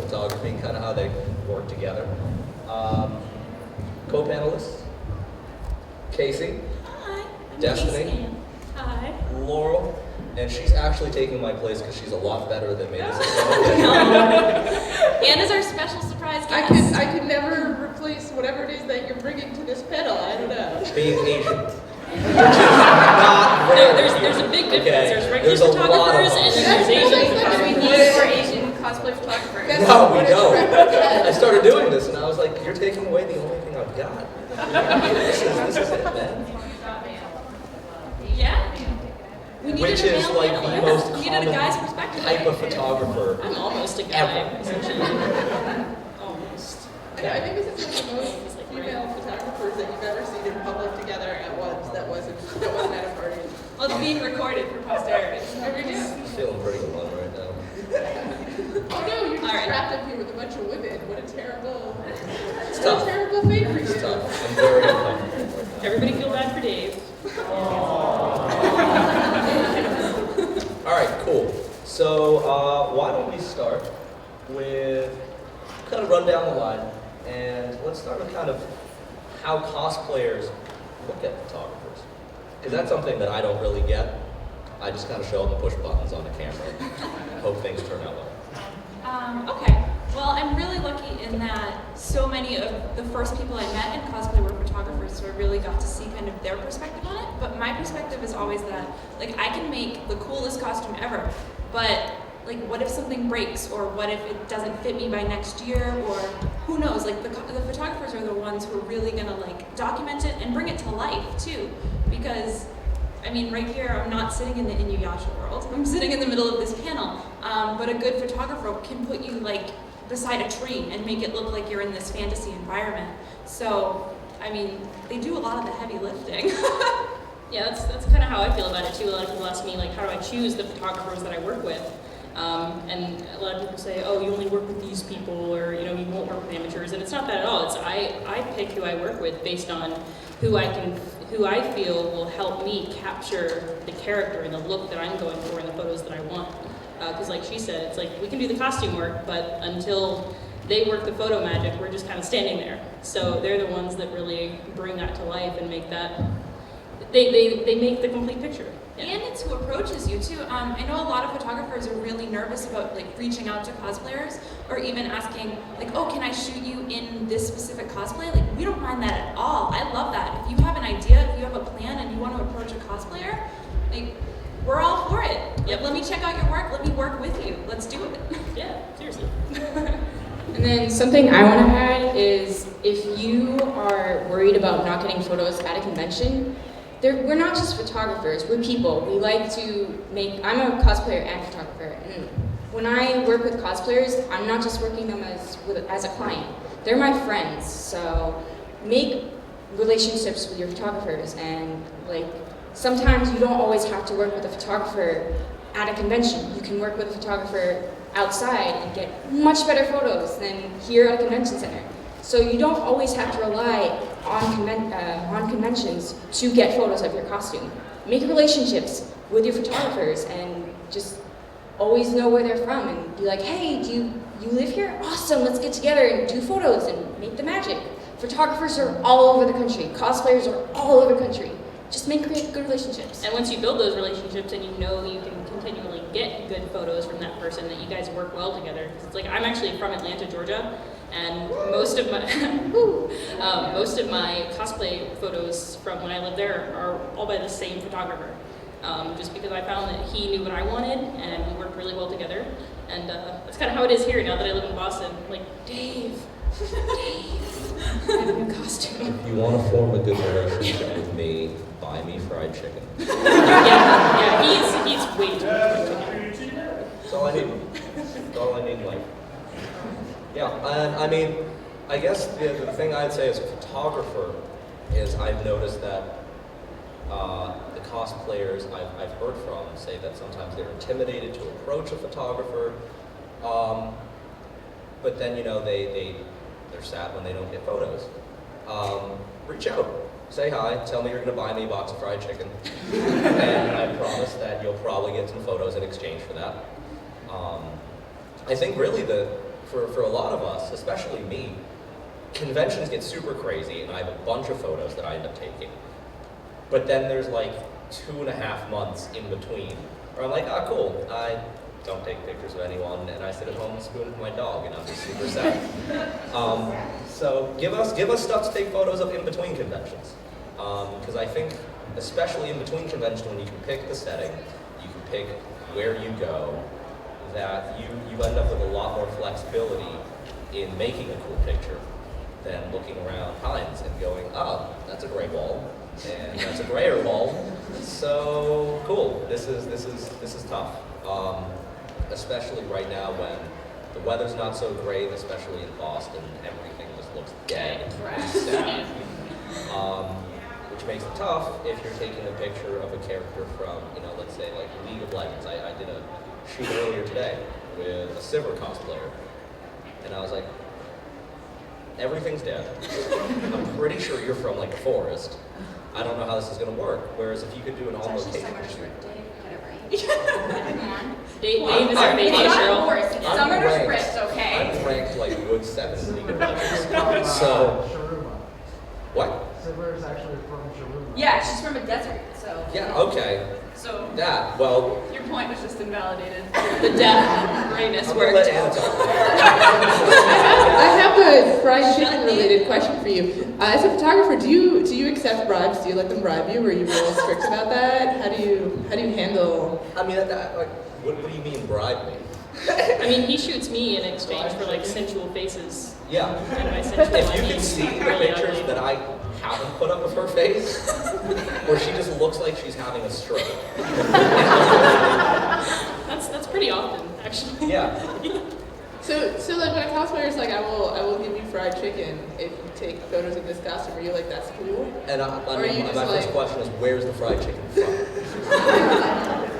photography and kind of how they work together. Co-panelists, Casey, Hi. I'm Destiny. Casey. Hi. Laurel, and she's actually taking my place because she's a lot better than me. Anne is our special surprise guest. I could never replace whatever it is that you're bringing to this panel. I don't know. Being Asian. Which is not rare. There's a big difference. Okay. There's regular There's a lot of photographers and then there's Asian That's photographers. we need more Asian cosplay photographers. No, we don't. I started doing this and I was like, you're taking away the only thing I've got. This is it, man. Yeah. We needed Which a is male like panel. the most We needed a guy's common perspective. type of photographer. I'm almost a guy, Ever. essentially. Almost. Yeah, I think this is one of the most female photographers that you've ever seen in public together at once. That wasn't at a party. Well, it's being recorded for posterity. Every day. I'm feeling pretty alone right now. Oh no, you're just All right. trapped up here with a bunch of women. What a terrible, It's what a tough. terrible fate for It's you. tough. I'm very uncomfortable right now. Everybody feel bad for Dave. All right, cool. So why don't we start with kind of run down the line, and let's start with kind of how cosplayers look at photographers, because that's something that I don't really get. I just kind of show up and push buttons on the camera, and hope things turn out well. Okay. Well, I'm really lucky in that so many of the first people I met in cosplay were photographers, so I really got to see kind of their perspective on it. But my perspective is always that, like, I can make the coolest costume ever, but like, what if something breaks, or what if it doesn't fit me by next year, or who knows? Like, the photographers are the ones who are really gonna like document it and bring it to life too, because. I mean, right here, I'm not sitting in the Inuyasha world. I'm sitting in the middle of this panel. But a good photographer can put you like beside a tree and make it look like you're in this fantasy environment. So, I mean, they do a lot of the heavy lifting. Yeah, that's kind of how I feel about it too. A lot of people ask me, like, how do I choose the photographers that I work with? And a lot of people say, oh, you only work with these people, or you know, you won't work with amateurs. And it's not that at all. It's I pick who I work with based on who I feel will help me capture the character and the look that I'm going for in the photos that I want. Because like she said, it's like we can do the costume work, but until they work the photo magic, we're just kind of standing there. So they're the ones that really bring that to life and make that. They make the complete picture. Yeah. And it's who approaches you too. I know a lot of photographers are really nervous about like reaching out to cosplayers, or even asking like, oh, can I shoot you in this specific cosplay? Like, we don't mind that at all. I love that. If you have an idea, if you have a plan and you want to approach a cosplayer, like, we're all for it. Like, let me check out your work, let me work with you. Let's do it. Yeah, seriously. And then something I want to add is if you are worried about not getting photos at a convention, we're not just photographers, we're people. We like to I'm a cosplayer and photographer. And when I work with cosplayers, I'm not just working them as a client. They're my friends. So make relationships with your photographers, and like sometimes you don't always have to work with a photographer at a convention. You can work with a photographer outside and get much better photos than here at a convention center. So you don't always have to rely on conventions to get photos of your costume. Make relationships with your photographers and just always know where they're from and be like, hey, do you live here? Awesome, let's get together and do photos and make the magic. Photographers are all over the country. Cosplayers are all over the country. Just make good relationships. And once you build those relationships and you know you can continually get good photos from that person, that you guys work well together. 'Cause it's like, I'm actually from Atlanta, Georgia, and most of my cosplay photos from when I lived there are all by the same photographer. Just because I found that he knew what I wanted and we worked really well together. And that's kind of how it is here now that I live in Boston. I'm like, Dave, I have a new costume. If you want to form a good relationship with me, buy me fried chicken. Yeah, he's way too much. That's all I need. That's all I need in life. Yeah, and I mean, I guess the thing I'd say as a photographer is I've noticed that the cosplayers I've heard from say that sometimes they're intimidated to approach a photographer, but then, you know, they're sad when they don't get photos. Reach out, say hi, tell me you're going to buy me a box of fried chicken, and I promise that you'll probably get some photos in exchange for that. I think really for a lot of us, especially me, conventions get super crazy, and I have a bunch of photos that I end up taking. But then there's like 2.5 months in between, where I'm like, ah, cool. I don't take pictures of anyone, and I sit at home spooning with my dog, and I'm just super sad. So give us stuff to take photos of in between conventions, because I think, especially in between conventions, when you can pick the setting, you can pick where you go, that you end up with a lot more flexibility in making a cool picture than looking around Hines and going, oh, that's a gray wall, and that's a grayer wall. So cool. This is tough, especially right now when the weather's not so great, especially in Boston. Everything just looks dead and sad. Which makes it tough if you're taking a picture of a character from, let's say like League of Legends. I did a shoot earlier today with a Sivir cosplayer, and I was like, everything's dead. I'm pretty sure you're from like a forest. I don't know how this is going to work. Whereas if you could do an on-location shoot. Dave is our baby Cheryl. It's Summoner's Rift, okay? I'm ranked like Wood 7 in League of Legends. So, what? Sivir is actually from Sharuma. Yeah, she's from a desert, so. Yeah, okay. So, That, well, your point was just invalidated. The death greatness I'm going to worked. let Anna talk. I have a fried chicken related question for you. As a photographer, do you accept bribes? Do you let them bribe you? Or are you real strict about that? How do you handle? I mean, like, what do you mean bribe me? I mean, he shoots me in exchange for like sensual faces. Yeah. And by sensual, If I you mean can see the really pictures ugly. that I haven't put up of her face, where she just looks like she's having a stroke. That's pretty often, actually. Yeah. So like when a cosplayer's like, I will give you fried chicken if you take photos of this costume. Are you like, that's cool? And Or are you my just first like- question is, where's the fried chicken from?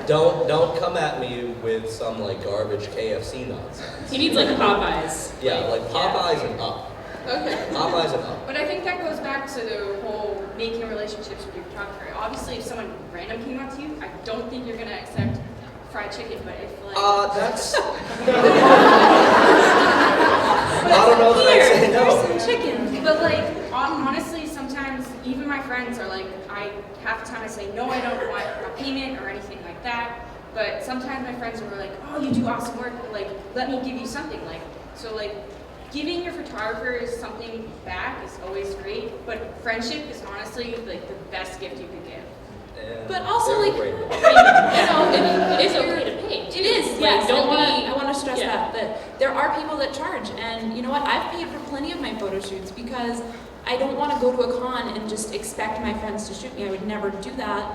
Don't come at me with some like garbage KFC nonsense. He needs like Popeyes. Yeah, like Popeyes and up. Okay. Popeyes and up. But I think that goes back to the whole making relationships with your photographer. Obviously, if someone random came up to you, I don't think you're gonna accept fried chicken. But if like, That's. I don't know that I'd say no. some chicken. But like, honestly, sometimes even my friends are like, half the time I say no, I don't want a payment or anything like that. But sometimes my friends are like, oh, you do awesome work. Like, let me give you something. Like, so like, giving your photographer something back is always great. But friendship is honestly like the best gift you could give. And But also, they're like, great. It is okay to pay. It is, Like, yes. don't I be- want to stress yeah. that there are people that charge, and you know what? I've paid for plenty of my photo shoots because I don't want to go to a con and just expect my friends to shoot me. I would never do that.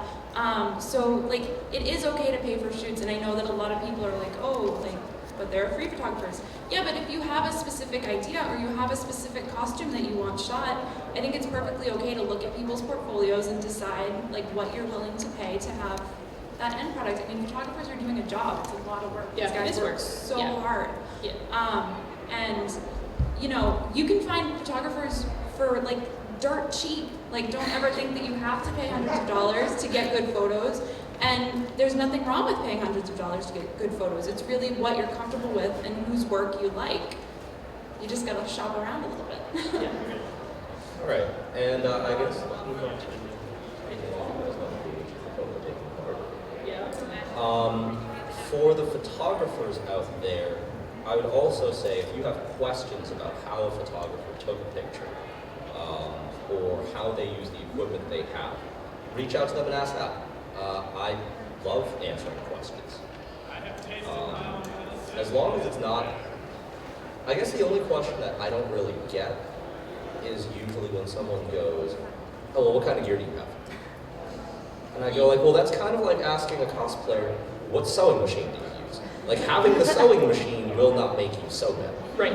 So like, it is okay to pay for shoots, and I know that a lot of people are like, oh, like, but they're free photographers. Yeah, but if you have a specific idea or you have a specific costume that you want shot, I think it's perfectly okay to look at people's portfolios and decide like what you're willing to pay to have that end product. I mean, photographers are doing a job. It's a lot of work. Yeah, These guys it is work work. so Yeah. hard. Yeah. And you can find photographers for like dirt cheap. Like, don't ever think that you have to pay hundreds of dollars to get good photos. And there's nothing wrong with paying hundreds of dollars to get good photos. It's really what you're comfortable with and whose work you like. You just gotta shop around a little bit. All right, and I guess. For the photographers out there, I would also say if you have questions about how a photographer took a picture, or how they use the equipment they have, reach out to them and ask that. I love answering questions. As long as it's not, I guess the only question that I don't really get is usually when someone goes, oh, well, what kind of gear do you have? And I go like, well, that's kind of like asking a cosplayer, what sewing machine do you use? Like, having the sewing machine will not make you sew better. Right.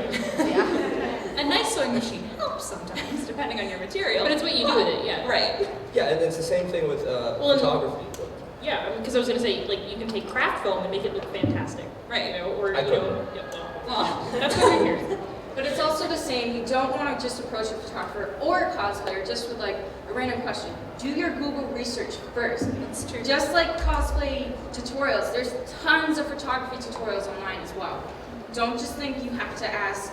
A nice sewing machine helps sometimes, depending on your material. But it's what you do with it, yeah. Right. Yeah, and it's the same thing with and- photography equipment. Yeah, because I was gonna say, like, you can take craft film and make it look fantastic. Right. You know, or I you couldn't. know, yeah, well, Well, that's what we're here. But it's also the same. You don't want to just approach a photographer or a cosplayer just with like a random question. Do your Google research first. that's true. Just like cosplay tutorials, there's tons of photography tutorials online as well. don't just think you have to ask.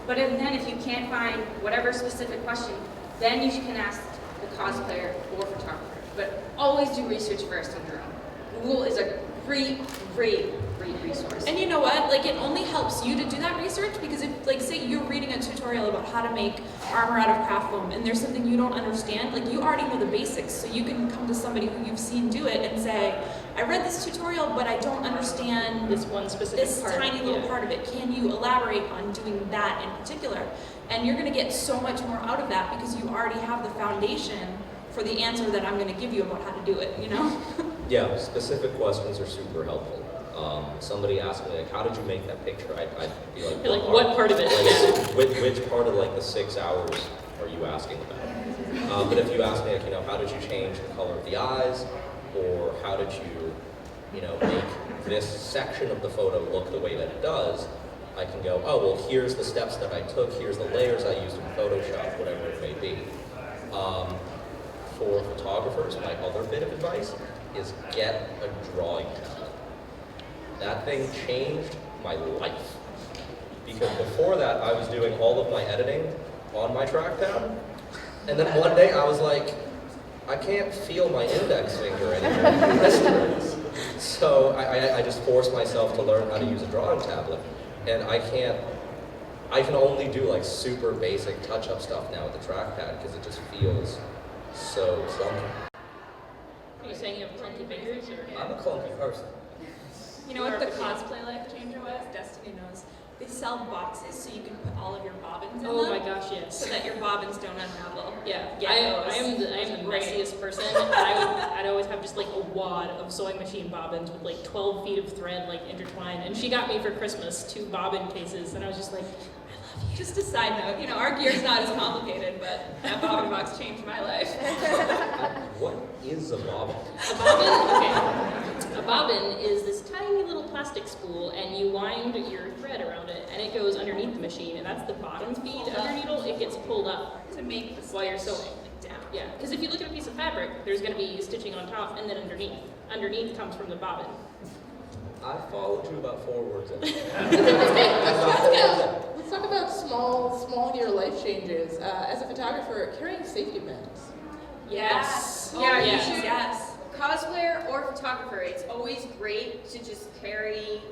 But then if you can't find whatever specific question, then you can ask the cosplayer or photographer. But always do research first on your own. Google is a great resource. And you know what? Like, it only helps you to do that research because if, like, say you're reading a tutorial about how to make armor out of craft foam and there's something you don't understand, like, you already know the basics. So you can come to somebody who you've seen do it and say, I read this tutorial, but I don't understand This one specific this part. tiny little part of it. Can you elaborate on doing that in particular? And you're going to get so much more out of that because you already have the foundation for the answer that I'm going to give you about how to do it, you know? Yeah, specific questions are super helpful. Somebody asked me, like, how did you make that picture? I'd be like, You're like, what part of it? Like, which part of like the 6 hours are you asking about? But if you ask me, like, you know, how did you change the color of the eyes, or how did you, you know, make this section of the photo look the way that it does, I can go, oh, well, here's the steps that I took, here's the layers I used in Photoshop, whatever it may be. For photographers, my other bit of advice is get a drawing tablet. That thing changed my life. Because before that, I was doing all of my editing on my trackpad, and then one day I was like, I can't feel my index finger anymore. So I just forced myself to learn how to use a drawing tablet, and I can only do like super basic touch-up stuff now with the trackpad because it just feels so clunky. Are you saying you have clunky fingers? Or? I'm a clunky person. You know what the cosplay life changer was? Destiny knows. They sell boxes so you can put all of your bobbins in them. Oh my gosh, yes. So that your bobbins don't unravel. Yeah, Yeah, I am the great. messiest person. And I'd always have just like a wad of sewing machine bobbins with like 12 feet of thread like intertwined. And she got me for Christmas 2 bobbin cases, and I was just like, I love you. Just a side note, you know, our gear's not as complicated, but that bobbin box changed my life. What is a bobbin? A bobbin, okay. A bobbin is this tiny little plastic spool, and you wind your thread around it, and it goes underneath the machine, and that's the bottom feed of your needle. It gets pulled up To make the while you're stitch, sewing. like, down. Yeah, because if you look at a piece of fabric, there's going to be stitching on top and then underneath. Underneath comes from the bobbin. I followed you about 4 words in. Let's talk about small gear life changes. As a photographer, carrying safety pins. Yes. Yeah, you yes. should- Yes. Cosplayer or photographer, it's always great to just carry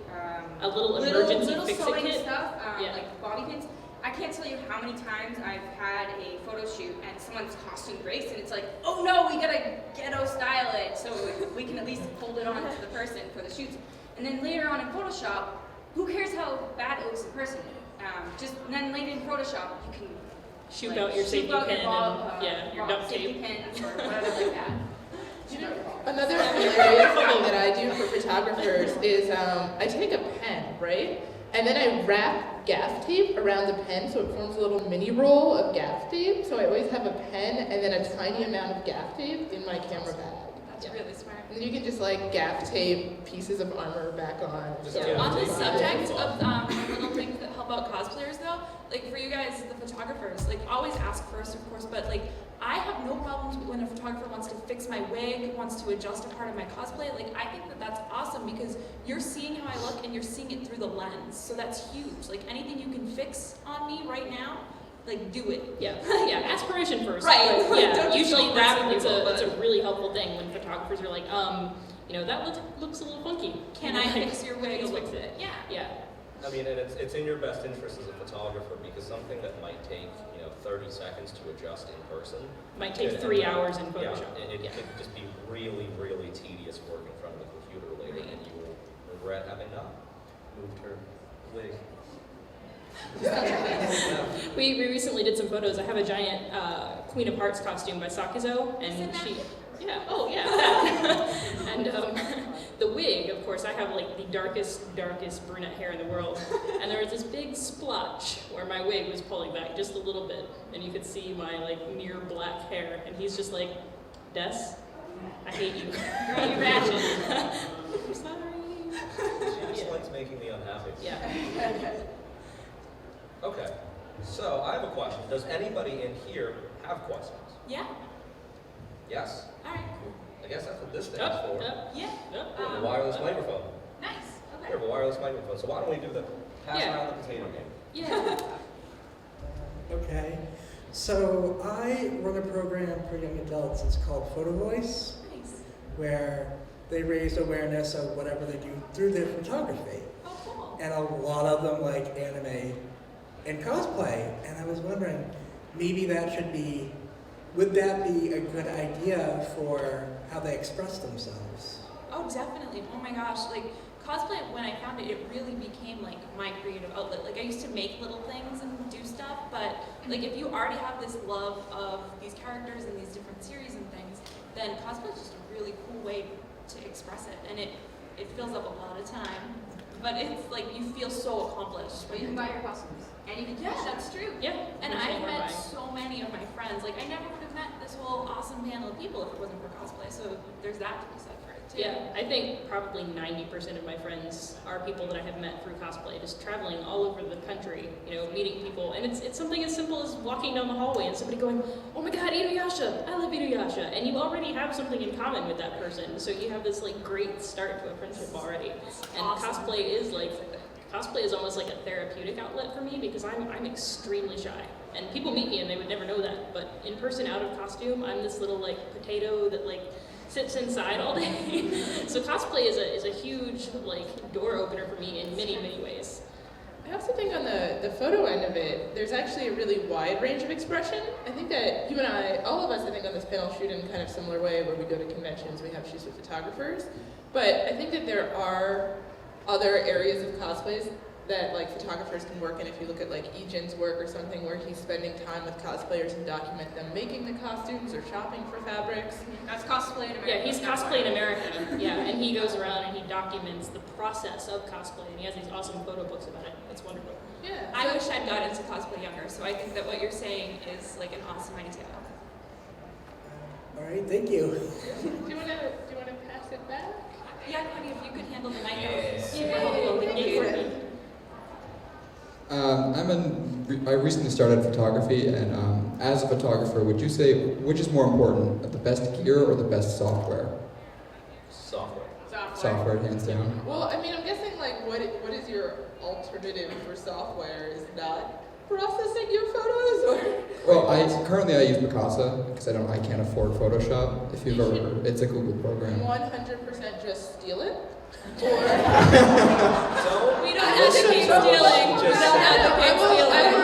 A little emergency little fix-it sewing kit. stuff, Yeah. like bobby pins. I can't tell you how many times I've had a photo shoot and someone's costume breaks and it's like, oh no, we gotta ghetto style it so we can at least hold it on to the person for the shoots. And then later on in Photoshop, who cares how bad it looks in person? And then later in Photoshop, you can Shoot like, out your shoot safety out pin your and your duct safety tape. pins or whatever like that. Another hilarious thing that I do for photographers is I take a pen, right? And then I wrap gaff tape around the pen so it forms a little mini roll of gaff tape. So I always have a pen and then a tiny amount of gaff tape in my camera bag. That's really smart. And then you can just like gaff tape pieces of armor back on. Just So- gaff On the tape. subject of little things that help out cosplayers though, like for you guys, the photographers, like always ask first, of course, but like I have no problems when a photographer wants to fix my wig, wants to adjust a part of my cosplay. Like I think that that's awesome because you're seeing how I look and you're seeing it through the lens. So that's huge. Like anything you can fix on me right now, like do it. Yeah, yeah, aspiration first. Right. But, yeah, Don't just usually go that's, grabbing people, it's a really helpful thing when photographers are like, you know, that looks a little funky. Can You know, I like, fix your wig a please little fix bit? it. Yeah. Yeah. I mean, and it's in your best interest as a photographer because something that might take, you know, 30 seconds to adjust in person. Might take could 3 end up- hours in Photoshop. Yeah, it Yeah. could just be really, really tedious work in front of a computer later, and you will regret having not moved her wig. We recently did some photos. I have a giant Queen of Hearts costume by Sakizo, and Isn't that she, yeah, oh yeah, that. And the wig, of course, I have like the darkest brunette hair in the world, and there was this big splotch where my wig was pulling back just a little bit, and you could see my like near black hair, and he's just like, Des, I hate you. Girl, you ratchet. I'm sorry. She just likes making me unhappy. Yeah. Okay, so I have a question. Does anybody in here have questions? Yeah. Yes? All right. I guess that's what this thing is Up, for. up, Yeah. up. We have a wireless microphone. Nice. We Okay. have a wireless microphone, so why don't we do that? Pass Yeah. around the potato game. Yeah. Okay. So I run a program for young adults. It's called Photo Voice, Nice. where they raise awareness of whatever they do through their photography. Oh, cool. And a lot of them like anime and cosplay. And I was wondering, maybe would that be a good idea for how they express themselves? Oh, definitely. Oh my gosh, like cosplay, when I found it, it really became like my creative outlet. Like I used to make little things and do stuff, but like if you already have this love of these characters and these different series and things, then cosplay is just a really cool way to express it, and it fills up a lot of time, but it's like you feel so accomplished. But you can buy your costumes. And you can Yeah, that's true. Yeah. And Which I've is met horrifying. so many of my friends. Like I never would have met this whole awesome panel of people if it wasn't for cosplay. So there's that to be said for it too. Yeah, I think probably 90% of my friends are people that I have met through cosplay, just traveling all over the country, you know, meeting people. And it's something as simple as walking down the hallway and somebody going, oh my god, Inuyasha, I love Inuyasha. And you already have something in common with that person. So you have this like great start to a friendship already. And Awesome. cosplay is almost like a therapeutic outlet for me because I'm extremely shy. And people meet me and they would never know that. But in person, out of costume, I'm this little like potato that like sits inside all day. So cosplay is a huge like door opener for me in many, many ways. I also think on the photo end of it, there's actually a really wide range of expression. I think that you and I, all of us, I think on this panel shoot in kind of similar way where we go to conventions, we have shoots with photographers. But I think that there are other areas of cosplays that like photographers can work in. If you look at like Ejin's work or something where he's spending time with cosplayers and document them making the costumes or shopping for fabrics. That's cosplay in America. Yeah, he's cosplay in America. Yeah, and he goes around and he documents the process of cosplay, and he has these awesome photo books about it. It's wonderful. Yeah. I wish I'd got into cosplay younger. So I think that what you're saying is like an awesome idea. All right, thank you. Do you wanna pass it back? Yeah, Cody, if you could handle the mic, that Yeah. would be super helpful. Thank you. I recently started photography, and as a photographer, would you say which is more important, the best gear or the best software? Software. Software, hands down. Well, I mean, I'm guessing like what is your alternative for software? Is not processing your photos or? Well, currently I use Picasa because I can't afford Photoshop. If you've ever, it's a Google program. 100% just steal it? Or So We don't advocate stealing. We Just- don't advocate stealing.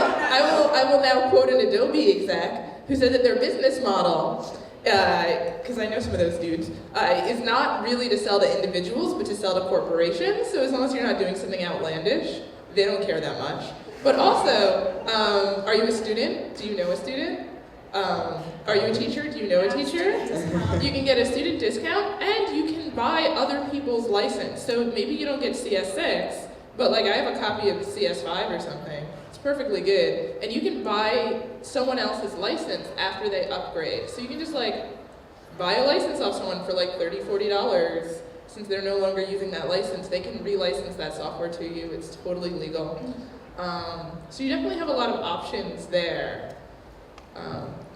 I will now quote an Adobe exec who said that their business model, because I know some of those dudes, is not really to sell to individuals, but to sell to corporations. So as long as you're not doing something outlandish, they don't care that much. But also, are you a student? Do you know a student? Are you a teacher? Do you know a teacher? You can get a student discount, and you can buy other people's license. So maybe you don't get CS6, but like I have a copy of CS5 or something. It's perfectly good. And you can buy someone else's license after they upgrade. So you can just like buy a license off someone for like $30, $40. Since they're no longer using that license, they can relicense that software to you. It's totally legal. So you definitely have a lot of options there.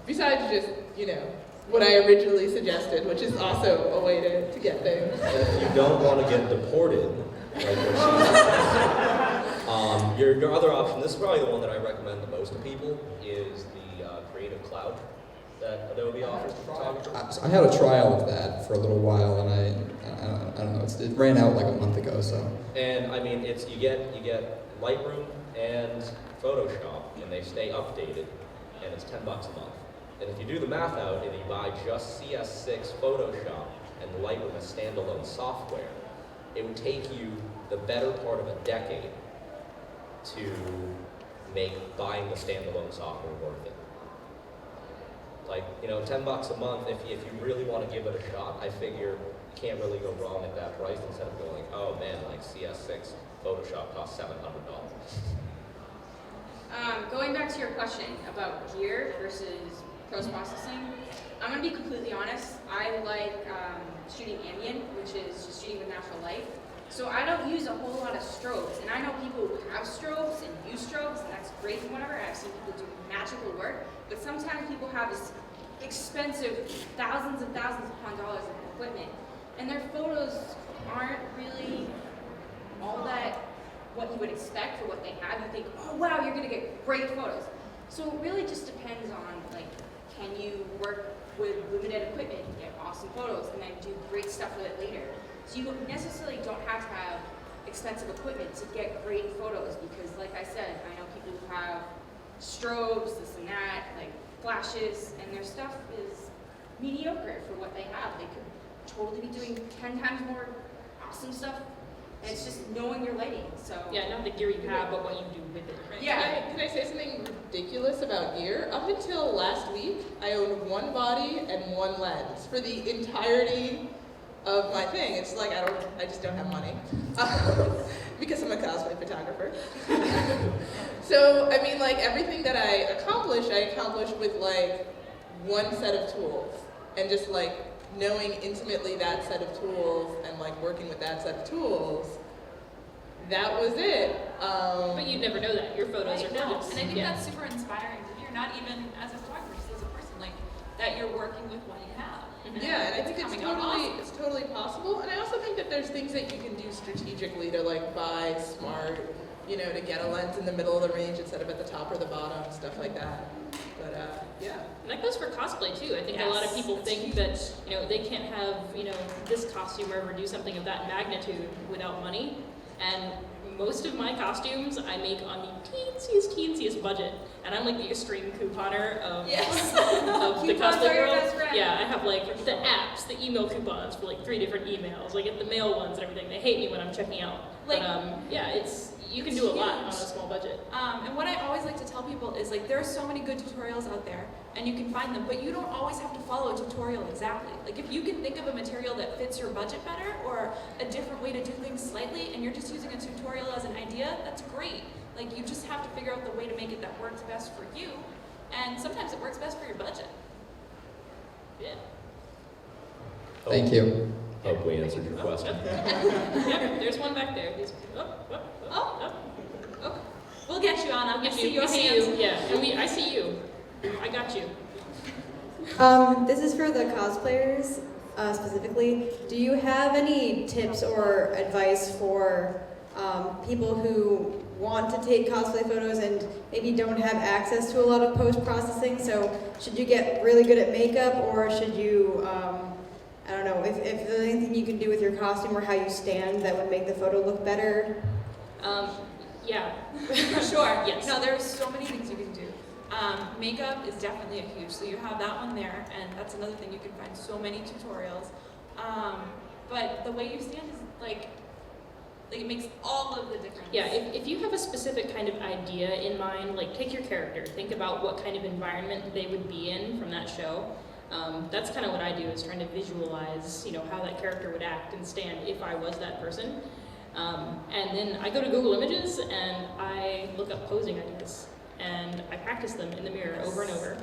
Besides just, what I originally suggested, which is also a way to get things. you don't want to get deported, like what she said. Your other option, this is probably the one that I recommend the most to people, is the Creative Cloud that Adobe offers to photographers. I had a trial of that for a little while, and I don't know, it ran out like a month ago, so. And I mean, you get Lightroom and Photoshop, and they stay updated, and it's $10 a month. And if you do the math out and you buy just CS6 Photoshop and Lightroom as standalone software, it would take you the better part of a decade to make buying the standalone software worth it. Like, $10 a month, if you really want to give it a shot, I figure you can't really go wrong at that price instead of going, oh man, like CS6 Photoshop costs $700. Going back to your question about gear versus post-processing, I'm going to be completely honest. I like shooting ambient, which is just shooting with natural light. So I don't use a whole lot of strobes. And I know people who have strobes and use strobes, and that's great and whatever. And I've seen people do magical work. But sometimes people have this expensive thousands and thousands upon dollars of equipment. And their photos aren't really all that what you would expect for what they have. You think, oh wow, you're gonna get great photos. So it really just depends on like, can you work with limited equipment and get awesome photos and then do great stuff with it later. So you necessarily don't have to have expensive equipment to get great photos because like I said, I know people who have strobes, this and that, like flashes, and their stuff is mediocre for what they have. They could totally be doing 10 times more awesome stuff. And it's just knowing your lighting, so. Yeah, not the gear you have, but what you do with it. Right? Yeah. Can I say something ridiculous about gear? Up until last week, I owned one body and one lens for the entirety of my thing. It's like I just don't have money because I'm a cosplay photographer. So I mean, like everything that I accomplished with like one set of tools and just like knowing intimately that set of tools and like working with that set of tools. That was it. But you'd never know that. Your photos are No, gorgeous. and I think Yeah. that's super inspiring to hear, not even as a photographer, just as a person, like that you're working with what you have. Yeah, and I think coming out awesome. it's totally possible. And I also think that there's things that you can do strategically to like buy smart, you know, to get a lens in the middle of the range instead of at the top or the bottom, stuff like that. But yeah. And that goes for cosplay too. I think a lot of people think that, you know, they can't have, you know, this costume or ever do something of that magnitude without money. And most of my costumes I make on the teensiest budget. And I'm like the extreme couponer of, Yes. of the Coupons cosplay are your world. best friend. Yeah, I have like the apps, the email coupons for like 3 different emails. I get the mail ones and everything. They hate me when I'm checking out. Like- But yeah, you can do a lot on a small budget. And what I always like to tell people is like there are so many good tutorials out there and you can find them, but you don't always have to follow a tutorial exactly. Like if you can think of a material that fits your budget better or a different way to do things slightly and you're just using a tutorial as an idea, that's great. Like you just have to figure out the way to make it that works best for you, and sometimes it works best for your budget. Yeah. Thank you. Hope we answered your question. Yep, there's one back there. Oh. Okay. We'll get you on. I'll Get see you. your I see hands. you. Yeah, and I see you. I got you. This is for the cosplayers specifically. Do you have any tips or advice for people who want to take cosplay photos and maybe don't have access to a lot of post-processing? So should you get really good at makeup, or should you, I don't know, if there's anything you can do with your costume or how you stand that would make the photo look better? Yeah, for sure. Yes. No, there's so many things you can do. Makeup is definitely a huge, so you have that one there, and that's another thing you can find so many tutorials. But the way you stand is like it makes all of the difference. Yeah, if you have a specific kind of idea in mind, like take your character, think about what kind of environment they would be in from that show. That's kind of what I do, is trying to visualize, you know, how that character would act and stand if I was that person. And then I go to Google Images and I look up posing ideas and I practice them in the mirror over and over.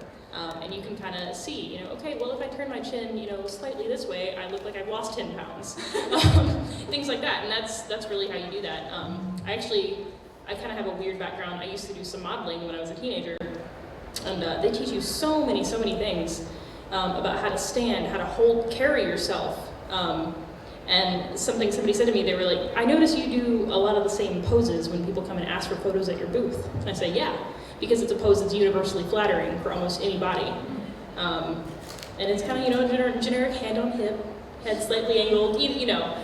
And you can kind of see, you know, okay, well, if I turn my chin, you know, slightly this way, I look like I've lost 10 pounds. Things like that, and that's really how you do that. I kind of have a weird background. I used to do some modeling when I was a teenager, and they teach you so many things about how to stand, how to carry yourself. And somebody said to me, they were like, I notice you do a lot of the same poses when people come and ask for photos at your booth. And I say, yeah, because it's a pose that's universally flattering for almost any body. And it's kind of, you know, generic hand on hip, head slightly angled, you know.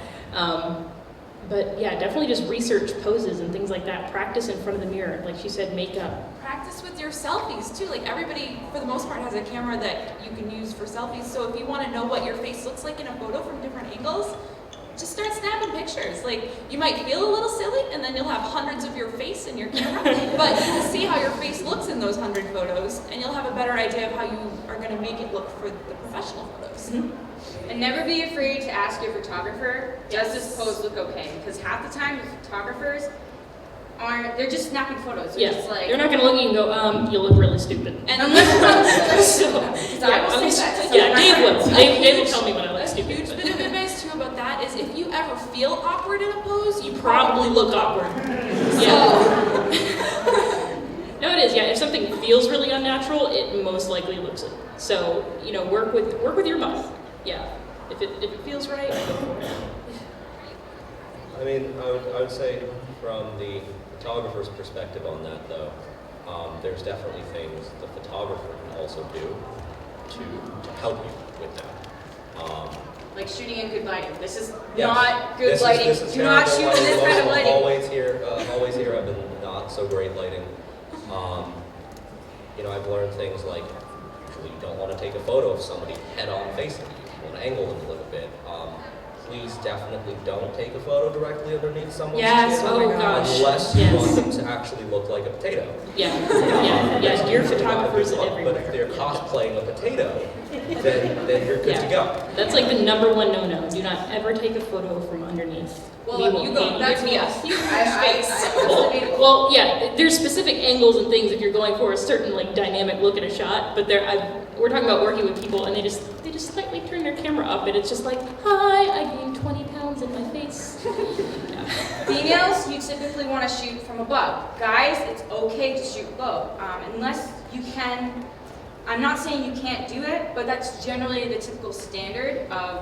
But yeah, definitely just research poses and things like that. Practice in front of the mirror. Like she said, makeup. Practice with your selfies too. Like everybody, for the most part, has a camera that you can use for selfies. So if you want to know what your face looks like in a photo from different angles, just start snapping pictures. Like you might feel a little silly, and then you'll have hundreds of your face in your camera, but you'll see how your face looks in those 100 photos, and you'll have a better idea of how you are going to make it look for the professional photos. And never be afraid to ask your photographer, does this pose look okay? Because half the time, the photographers they're just snapping photos. They're just like, they're not gonna look at you and go, you look really stupid. And unless So, I will say that to yeah, some Dave of my will. friends. Dave will tell me when I look a stupid. huge but- bit of advice too about that is if you ever feel awkward in a pose, You probably look awkward. Yeah. No, it is. Yeah, if something feels really unnatural, it most likely looks it. So, you know, work with your mouth. Yeah. If it feels right, go for it. I mean, I would say from the photographer's perspective on that, though, there's definitely things the photographer can also do to help you with that. Like shooting in good lighting. This is Yes. not good lighting. This is Do not shoot in this kind of lighting. Always here have been not so great lighting. I've learned things like usually you don't want to take a photo of somebody head-on facing you. You want to angle them a little bit. Please definitely don't take a photo directly underneath someone's Yes, chin oh gosh. unless you Yes. want them to actually look like a potato. Yeah, your photographers But everywhere. if they're cosplaying a potato, then you're good to go. That's like the number one no-no. Do not ever take a photo from underneath. Well, We will you go. hate That's you. me. A huge face. Well, yeah, there's specific angles and things if you're going for a certain like dynamic look at a shot. But we're talking about working with people, and they just slightly turn their camera up, and it's just like, hi, I gained 20 pounds in my face. Yeah. Females, you typically want to shoot from above. Guys, it's okay to shoot low, unless you can. I'm not saying you can't do it, but that's generally the typical standard of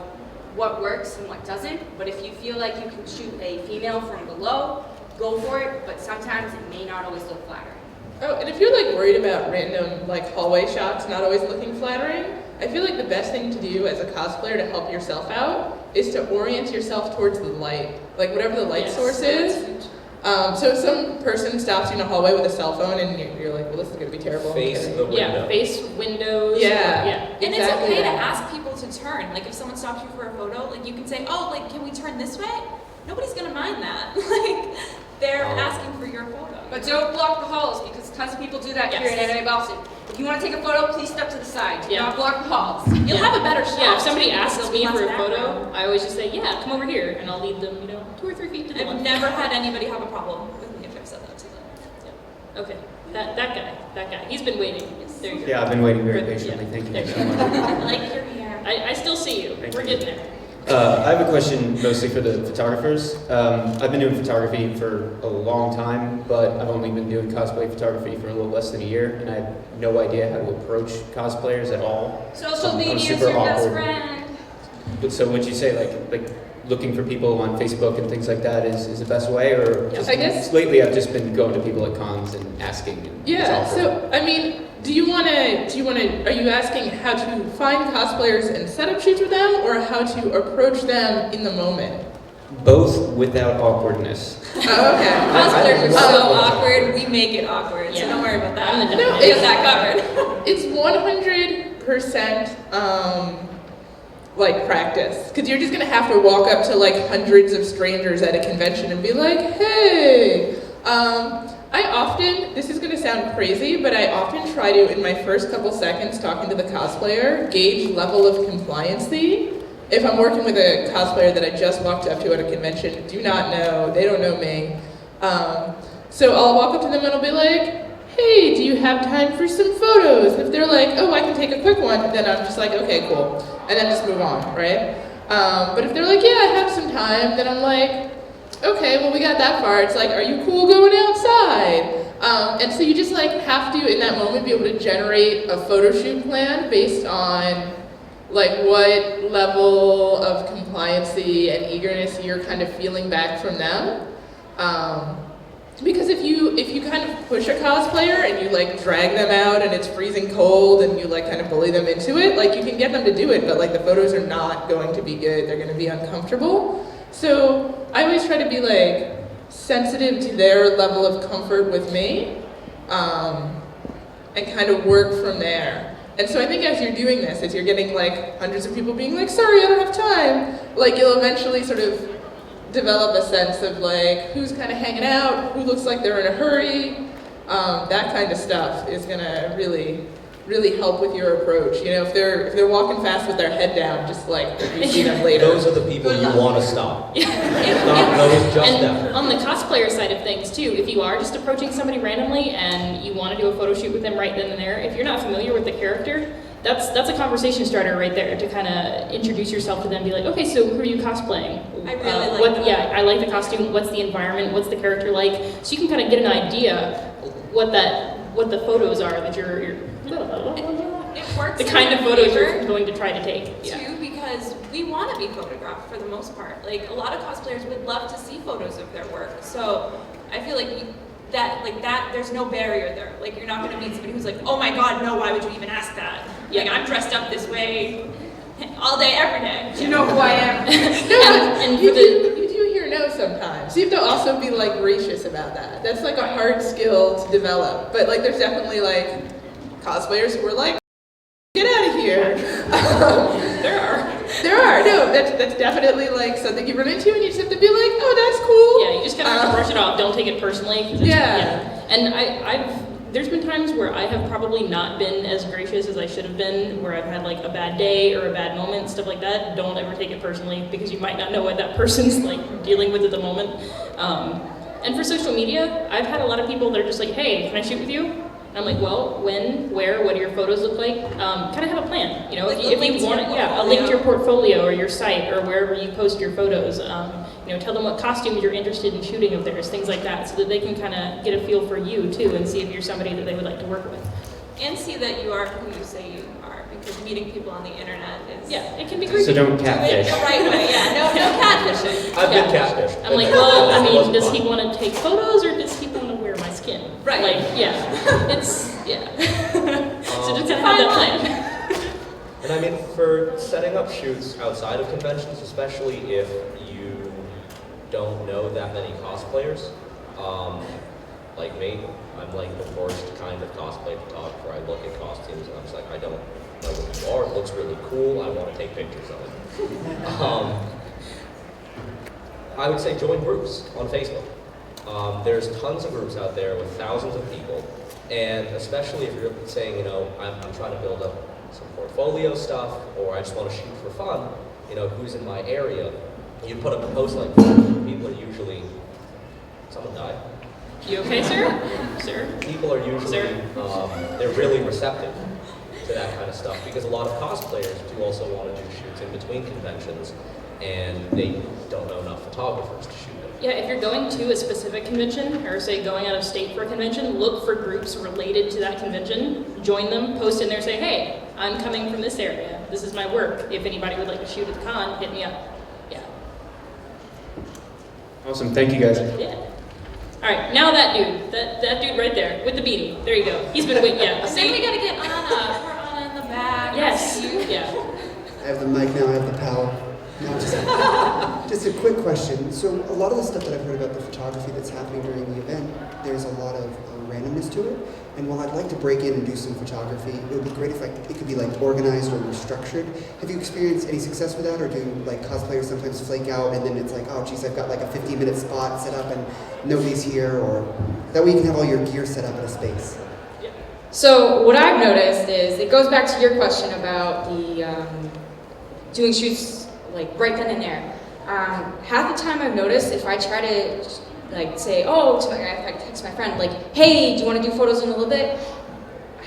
what works and what doesn't. But if you feel like you can shoot a female from below, go for it. But sometimes it may not always look flattering. Oh, and if you're like worried about random like hallway shots not always looking flattering, I feel like the best thing to do as a cosplayer to help yourself out is to orient yourself towards the light, like whatever the light Yes. source is. So if some person stops you in a hallway with a cell phone and you're like, well, this is going to be terrible. Face the window. Yeah, face windows. Yeah. Yeah. And Exactly it's okay to that. ask people to turn. Like if someone stops you for a photo, like you can say, oh, like can we turn this way? Nobody's gonna mind that. Like they're asking for your photo. But don't block the halls because tons of people do that here Yes. in Anime Boston. If you want to take a photo, please step to the side. Do Yeah. not block the halls. You'll have a better shot. Yeah, if somebody too, because asks there'll be me for a less photo, background. I always just say, yeah, come over here, and I'll lead them, 2 or 3 feet to the I've left. never had anybody have a problem with me if I've said that to them. Okay, that guy, he's been waiting. There you go. Yeah, I've been waiting very Good, patiently. yeah. Thank you There so you go. much. I like your hair. I still see you. Thank We're you. getting there. I have a question mostly for the photographers. I've been doing photography for a long time, but I've only been doing cosplay photography for a little less than a year, and I have no idea how to approach cosplayers at all. Social I'm media is super your best awkward. friend. But so would you say like looking for people on Facebook and things like that is the best way, or just, I guess- lately I've just been going to people at cons and asking. And it's Yeah, awkward. so, I mean, are you asking how to find cosplayers and set up shoots with them, or how to approach them in the moment? Both without awkwardness. Oh, okay. Cosplayers are so Um, awkward, we make it awkward, so Yeah. don't worry about that. I'm the No, We got that covered. It's 100% like practice, because you're just gonna have to walk up to like hundreds of strangers at a convention and be like, hey. This is gonna sound crazy, but I often try to, in my first couple seconds talking to the cosplayer, gauge level of compliancy. If I'm working with a cosplayer that I just walked up to at a convention, do not know, they don't know me. So I'll walk up to them and I'll be like, hey, do you have time for some photos? And if they're like, oh, I can take a quick one, then I'm just like, okay, cool. And then just move on, right? But if they're like, yeah, I have some time, then I'm like, okay, well, we got that far. It's like, are you cool going outside? And so you just like have to, in that moment, be able to generate a photo shoot plan based on like what level of compliancy and eagerness you're kind of feeling back from them. Because if you kind of push a cosplayer and you like drag them out and it's freezing cold and you like kind of bully them into it, like you can get them to do it, but like the photos are not going to be good. They're going to be uncomfortable. So I always try to be like sensitive to their level of comfort with me, and kind of work from there. And so I think as you're doing this, as you're getting like hundreds of people being like, sorry, I don't have time, like you'll eventually sort of develop a sense of like who's kind of hanging out, who looks like they're in a hurry. That kind of stuff is gonna really help with your approach. You know, if they're walking fast with their head down, just like you see them later. Those are the people you want to stop. Yeah. Stop those just And them. on the cosplayer side of things too, if you are just approaching somebody randomly and you want to do a photo shoot with them right then and there, if you're not familiar with the character, that's a conversation starter right there to kind of introduce yourself to them. Be like, okay, so who are you cosplaying? I really like that. Yeah, I like the costume. What's the environment? What's the character like? So you can kind of get an idea what the photos are that you're It works the in kind of your photos favor, you're going to try to take. Yeah. too, because because we want to be photographed for the most part. Like a lot of cosplayers would love to see photos of their work. So I feel like there's no barrier there. Like you're not going to meet somebody who's like, oh my God, no, why would you even ask that? Yeah. Like I'm dressed up this way all day, every day. Do you know who I am? and You do hear no sometimes. You have to also be like gracious about that. That's like a hard skill to develop. But like there's definitely like cosplayers who are like, get out of here. There are. No, that's definitely like something you run into and you just have to be like, oh, that's cool. Yeah, you just kind of have to brush it off. Don't take it personally. 'Cause Yeah. And there's been times where I have probably not been as gracious as I should have been, where I've had like a bad day or a bad moment, stuff like that. Don't ever take it personally because you might not know what that person's like dealing with at the moment. And for social media, I've had a lot of people that are just like, hey, can I shoot with you? And I'm like, well, when, where, what do your photos look like? Kind of have a plan. You know, Like if a link you to want your it, a link to your portfolio or your site or wherever you post your photos. You know, tell them what costumes you're interested in shooting of theirs, things like that, so that they can kind of get a feel for you too and see if you're somebody that they would like to work with. And see that you are who you say you are, because meeting people on the internet is Yeah, it can be creepy. So don't do it catfish. the right way. Yeah, no catfishing. I've been catfished. I'm like, well, I mean, does he want to take photos or does he want to wear my skin? Right. Like, yeah, it's, yeah. So just have that plan. And I mean, for setting up shoots outside of conventions, especially if you don't know that many cosplayers, like me, I'm like the worst kind of cosplay photographer. I look at costumes and I'm just like, I don't know what you are. It looks really cool. I want to take pictures of it. I would say join groups on Facebook. There's tons of groups out there with thousands of people, and especially if you're saying, you know, I'm trying to build up some portfolio stuff, or I just want to shoot for fun, you know, who's in my area, you put up a post like that, people are usually, someone died. You okay, sir? Sir? People are usually, they're really receptive to that kind of stuff, because a lot of cosplayers do also want to do shoots in between conventions, and they don't know enough photographers to shoot them. Yeah, if you're going to a specific convention, or say going out of state for a convention, look for groups related to that convention, join them, post in there, say, hey, I'm coming from this area, this is my work. If anybody would like to shoot at the con, hit me up. Yeah. Awesome, thank you guys. Yeah. All right, now that dude right there with the beanie. There you go. He's been waiting. Yeah. And then we gotta get Anna. Poor Anna in the back. Yes. You. Yeah. I have the mic now, I have the power. No, just a quick question. So a lot of the stuff that I've heard about the photography that's happening during the event, there's a lot of randomness to it. And while I'd like to break in and do some photography, it would be great if it could be like organized or structured. Have you experienced any success with that, or do like cosplayers sometimes flake out and then it's like, oh geez, I've got like a 15-minute spot set up and nobody's here, or that way you can have all your gear set up in a space? So what I've noticed is, it goes back to your question about the doing shoots like right then and there. Half the time I've noticed, if I try to like say, oh, if I text my friend like, hey, do you want to do photos in a little bit?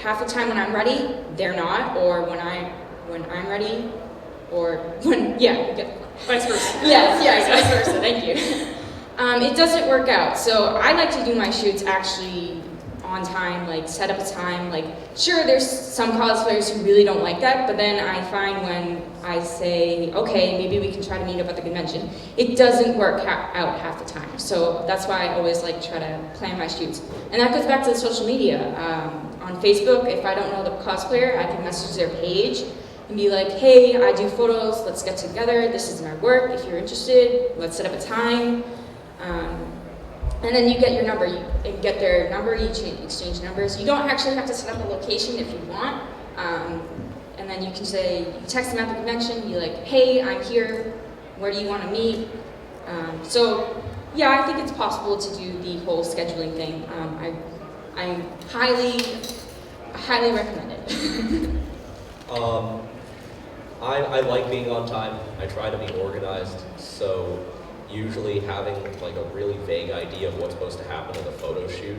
Half the time when I'm ready, they're not, or when I'm ready, or when, yeah, you get the point. Vice versa. Yes, vice versa, thank you. It doesn't work out, so I like to do my shoots actually on time, like set up a time, like sure there's some cosplayers who really don't like that, but then I find when I say, okay, maybe we can try to meet up at the convention, it doesn't work out half the time. So that's why I always like try to plan my shoots. And that goes back to the social media. On Facebook, if I don't know the cosplayer, I can message their page and be like, hey, I do photos, let's get together, this is my work, if you're interested, let's set up a time. And then you get your number, you get their number, you exchange numbers. You don't actually have to set up a location if you want. And then you can say, you text them at the convention, be like, hey, I'm here, where do you want to meet? So yeah, I think it's possible to do the whole scheduling thing. I highly recommend it. I like being on time. I try to be organized, so usually having like a really vague idea of what's supposed to happen in the photo shoot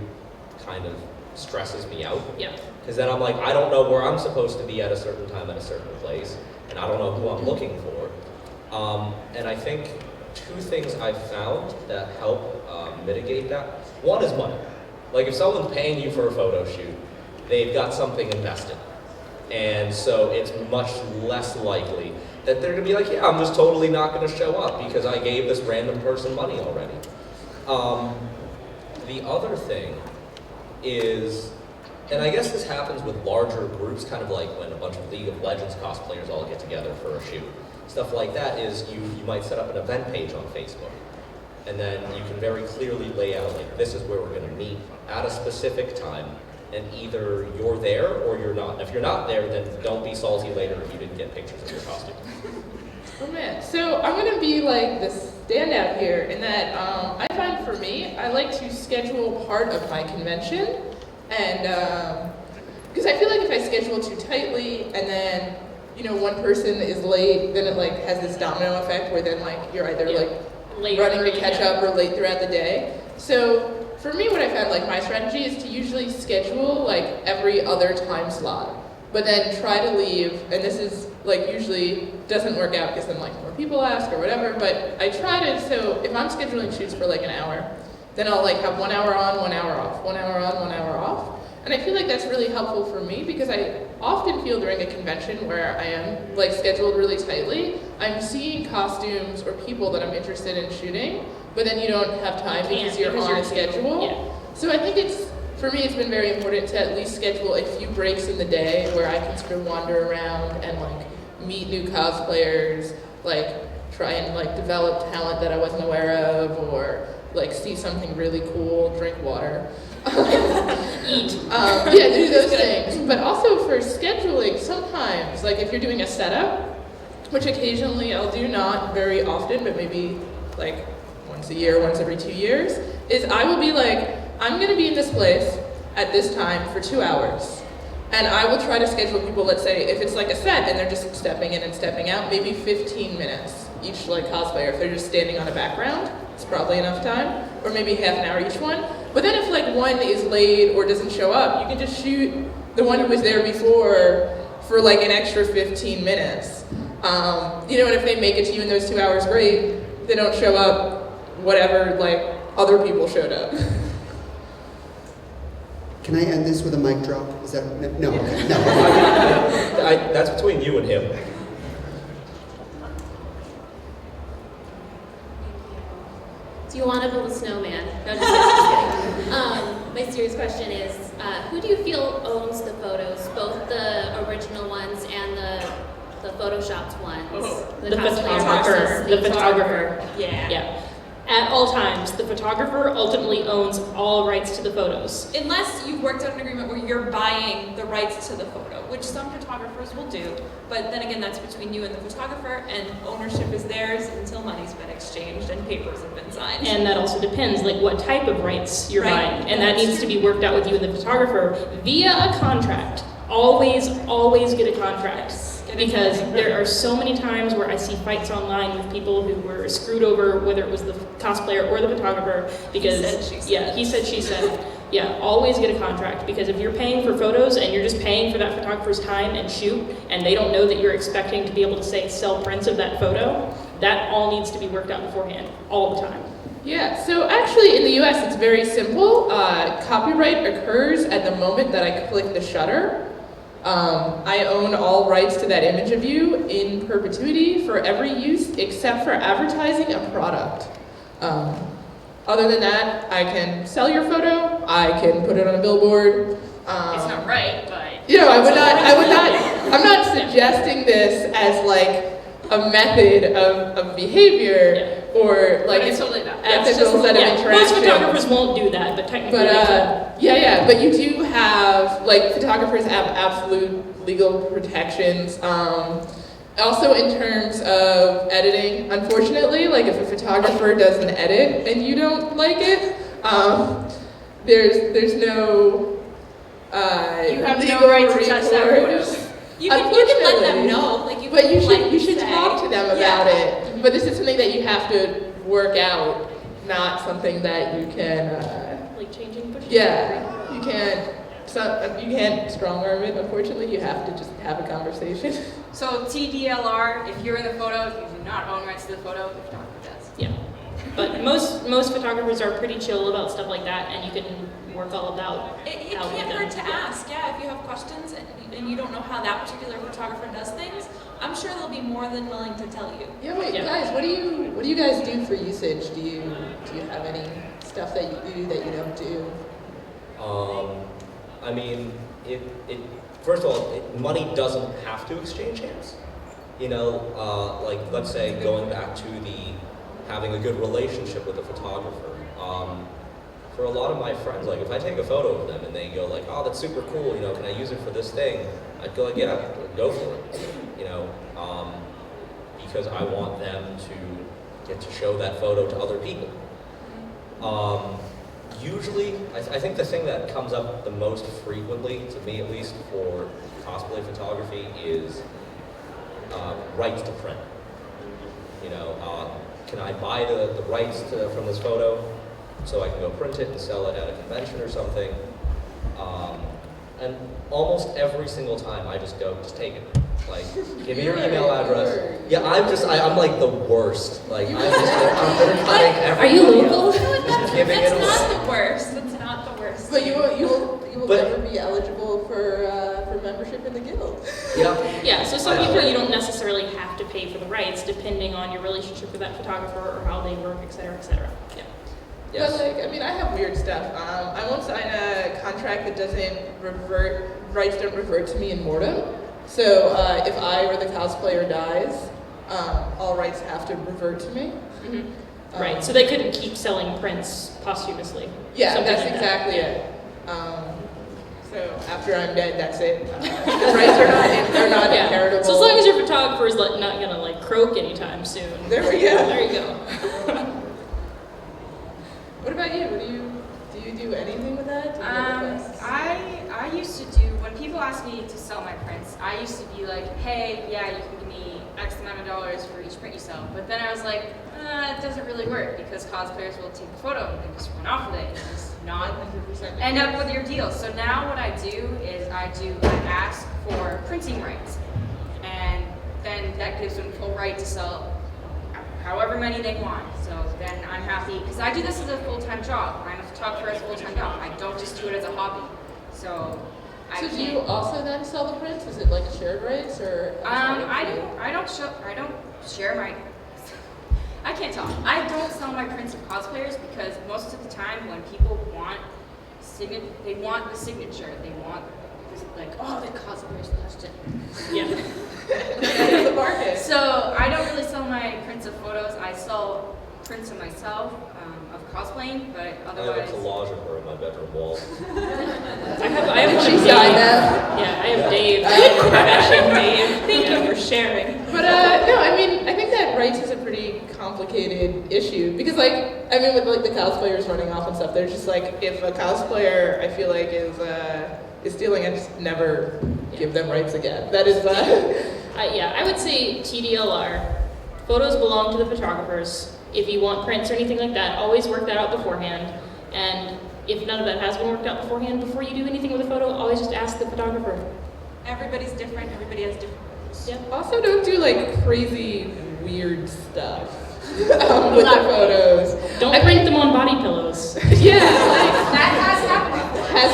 kind of stresses me out. Yeah. Because then I'm like, I don't know where I'm supposed to be at a certain time at a certain place, and I don't know who I'm looking for. And I think two things I've found that help mitigate that. One is money. Like if someone's paying you for a photo shoot, they've got something invested. And so it's much less likely that they're gonna be like, yeah, I'm just totally not gonna show up because I gave this random person money already. The other thing is, and I guess this happens with larger groups, kind of like when a bunch of League of Legends cosplayers all get together for a shoot. Stuff like that is you might set up an event page on Facebook. And then you can very clearly lay out, like, this is where we're gonna meet at a specific time. And either you're there or you're not. And if you're not there, then don't be salty later if you didn't get pictures of your costume. Oh man, so I'm gonna be like the standout here in that I find for me, I like to schedule part of my convention, and because I feel like if I schedule too tightly and then one person is late, then it like has this domino effect where then like you're either like Late running early, to catch yeah. up or late throughout the day. So for me, what I found like my strategy is to usually schedule like every other time slot, but then try to leave, and this is like usually doesn't work out because then like more people ask or whatever, but I try to, so if I'm scheduling shoots for like an hour, then I'll like have 1 hour on, 1 hour off, 1 hour on, 1 hour off. And I feel like that's really helpful for me because I often feel during a convention where I am like scheduled really tightly, I'm seeing costumes or people that I'm interested in shooting, but then you don't have time because you're on a schedule. Yeah. So I think for me, it's been very important to at least schedule a few breaks in the day where I can sort of wander around and like meet new cosplayers, like try and like develop talent that I wasn't aware of, or like see something really cool, drink water. Eat. Yeah, do those things. But also for scheduling, sometimes, like if you're doing a setup, which occasionally I'll do, not very often, but maybe like once a year, once every 2 years, is I will be like, I'm gonna be in this place at this time for 2 hours. And I will try to schedule people, let's say, if it's like a set and they're just stepping in and stepping out, maybe 15 minutes each like cosplayer. If they're just standing on a background, it's probably enough time, or maybe half an hour each one. But then if like one is late or doesn't show up, you can just shoot the one who was there before for like an extra 15 minutes. And if they make it to you in those 2 hours, great. If they don't show up, whatever, like other people showed up. Can I end this with a mic drop? Is that no? Okay, no. That's between you and him. Do you want to build a snowman? No, just kidding. My serious question is, who do you feel owns the photos, both the original ones and the photoshopped ones? The cosplayers photographer. versus The photographer. Yeah. Yeah. At all times, the photographer ultimately owns all rights to the photos. Unless you've worked out an agreement where you're buying the rights to the photo, which some photographers will do, but then again, that's between you and the photographer, and ownership is theirs until money's been exchanged and papers have been signed. And that also depends, like what type of rights you're Right. buying. And that needs to be worked out with you and the photographer via a contract. Always get a contract. Because there are so many times where I see fights online with people who were screwed over, whether it was the cosplayer or the photographer, because He said, she said. yeah, he said, she said. Yeah, always get a contract, because if you're paying for photos and you're just paying for that photographer's time and shoot, and they don't know that you're expecting to be able to say sell prints of that photo, that all needs to be worked out beforehand, all the time. Yeah, so actually in the US it's very simple. Copyright occurs at the moment that I click the shutter. I own all rights to that image of you in perpetuity for every use except for advertising a product. Other than that, I can sell your photo, I can put it on a billboard. It's not right, but I'm not suggesting this as like a method of behavior or like it's totally not. ethical set of Most interactions. photographers won't do that, but technically But they could. but you do have, like, photographers have absolute legal protections. Also in terms of editing, unfortunately, like if a photographer does an edit and you don't like it, there's no You have legal no right to touch that recourse. photo. You can let them know, like But you politely should say, talk to them yeah. about it. But this is something that you have to work out, not something that you can. Like changing bushes. Yeah, you can't. You can't strong arm it. Unfortunately, you have to just have a conversation. So TDLR, if you're in the photo, you do not own rights to the photo. The photographer does. Yeah. But most photographers are pretty chill about stuff like that, and you can work all about It how can't they're hurt to done. ask, yeah, if you have questions. And and you don't know how that particular photographer does things, I'm sure they'll be more than willing to tell you. Yeah, wait, guys, what do you guys do for usage? Do you have any stuff that you do that you don't do? I mean, first of all, money doesn't have to exchange hands. You know, like let's say going back to having a good relationship with the photographer. For a lot of my friends, like if I take a photo of them and they go like, oh, that's super cool, you know, can I use it for this thing? I'd go like, yeah, go for it. You know, because I want them to get to show that photo to other people. Usually, I think the thing that comes up the most frequently, to me at least, for cosplay photography is rights to print. You know, can I buy the rights from this photo so I can go print it and sell it at a convention or something? And almost every single time I just go, just take it. Like, give me your email address. Yeah, I'm like the worst. Like, I'm undercutting everybody. Are you local? Just giving it away. That's not the worst. That's not the worst. But you will never be eligible for membership in the guild. Yeah. Yeah, so some people you don't necessarily have to pay for the rights depending on your relationship with that photographer or how they work, et cetera, et cetera. Yeah. Yes. But like, I mean, I have weird stuff. I won't sign a contract that rights don't revert to me in mortem. So if I or the cosplayer dies, all rights have to revert to me. Mm-hmm. Right, so they couldn't keep selling prints posthumously. Yeah, Something that's like exactly that. it. So after I'm dead, that's it. The rights are not inheritable. So as long as your photographer is not gonna like croak anytime soon. There we go. There you go. What about you? Do you do anything with that? Do you get requests? I used to do, when people ask me to sell my prints, I used to be like, hey, yeah, you can give me X amount of dollars for each print you sell. But then I was like, it doesn't really work because cosplayers will take the photo and just run off with it and just not 100% end up with your deal. So now what I do is I ask for printing rights. And then that gives them full right to sell however many they want. So then I'm happy, because I do this as a full-time job. I'm a photographer as a full-time job. I don't just do it as a hobby. So So do you also then sell the prints? Is it like shared rights or? I don't share my. I can't tell. I don't sell my prints to cosplayers because most of the time when people want they want the signature. They want like, oh, the cosplayers touched it. Yeah. That's the market. So I don't really sell my prints of photos. I sell prints of myself, of cosplaying, but I have otherwise. a collage of her on my bedroom wall. I have one She of signed Dave. them. Yeah, I have Dave. Crashing Dave. Thank you for sharing. But no, I mean, I think that rights is a pretty complicated issue because, like, I mean, with like the cosplayers running off and stuff, they're just like, if a cosplayer I feel like is stealing, I just never give them rights again. That is, Yeah, I would say TDLR. Photos belong to the photographers. If you want prints or anything like that, always work that out beforehand. And if none of that has been worked out beforehand, before you do anything with a photo, always just ask the photographer. Everybody's different. Everybody has different rules. Yeah. Also, don't do like crazy weird stuff with the photos. Don't print them on body pillows. Yeah, like That has happened. has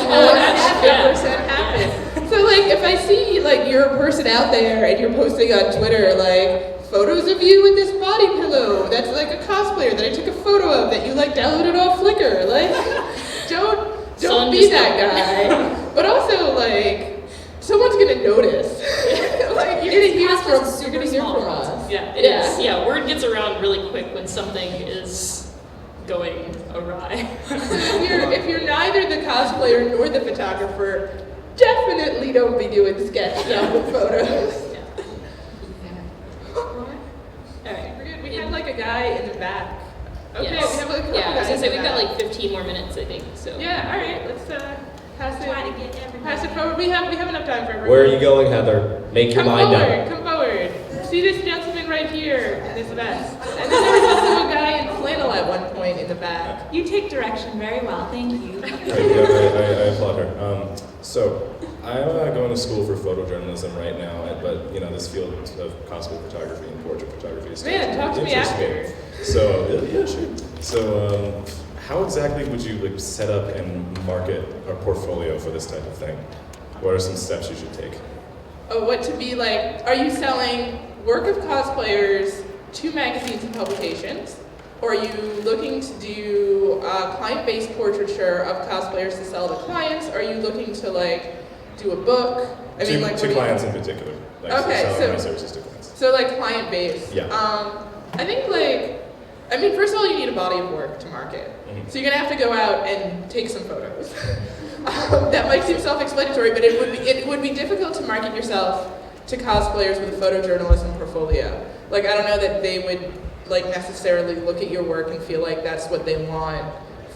100% happened. So like, if I see like you're a person out there and you're posting on Twitter like photos of you with this body pillow, that's like a cosplayer that I took a photo of that you like downloaded off Flickr. Like, don't be that guy. But also like, someone's gonna notice. Like you're gonna hear from us. Yeah, it is. Yeah, word gets around really quick when something is going awry. If you're neither the cosplayer nor the photographer, definitely don't be doing sketch stuff with photos. Alright. We're good. We have like a guy in the back. Okay, Yes. we have like a couple Yeah, I was guys gonna say in we've the got back. like 15 more minutes, I think. So. Yeah, alright, let's pass Try to it. get everybody. Pass it forward. We have enough time for everyone. Where are you going, Heather? Make your Come mind forward, up. come forward. See this gentleman right here in this vest. And then there was also a guy in flannel at one point in the back. You take direction very well. Thank you. Right, yeah, I applaud her. So, I'm going to school for photojournalism right now, but you know this field of cosplay photography and portrait photography is Man, talk to me interests after. So, yeah, sure. So, how exactly would you like set up and market a portfolio for this type of thing? what are some steps you should take? Oh, what to be like? Are you selling work of cosplayers to magazines and publications? Or are you looking to do client-based portraiture of cosplayers to sell to clients? Are you looking to like do a book? I mean, like to clients in particular. Like Okay, selling my services to clients. So like client-based. Yeah. I think first of all, you need a body of work to market. So you're gonna have to go out and take some photos. That might seem self-explanatory, but it would be difficult to market yourself to cosplayers with a photojournalism portfolio. Like, I don't know that they would like necessarily look at your work and feel like that's what they want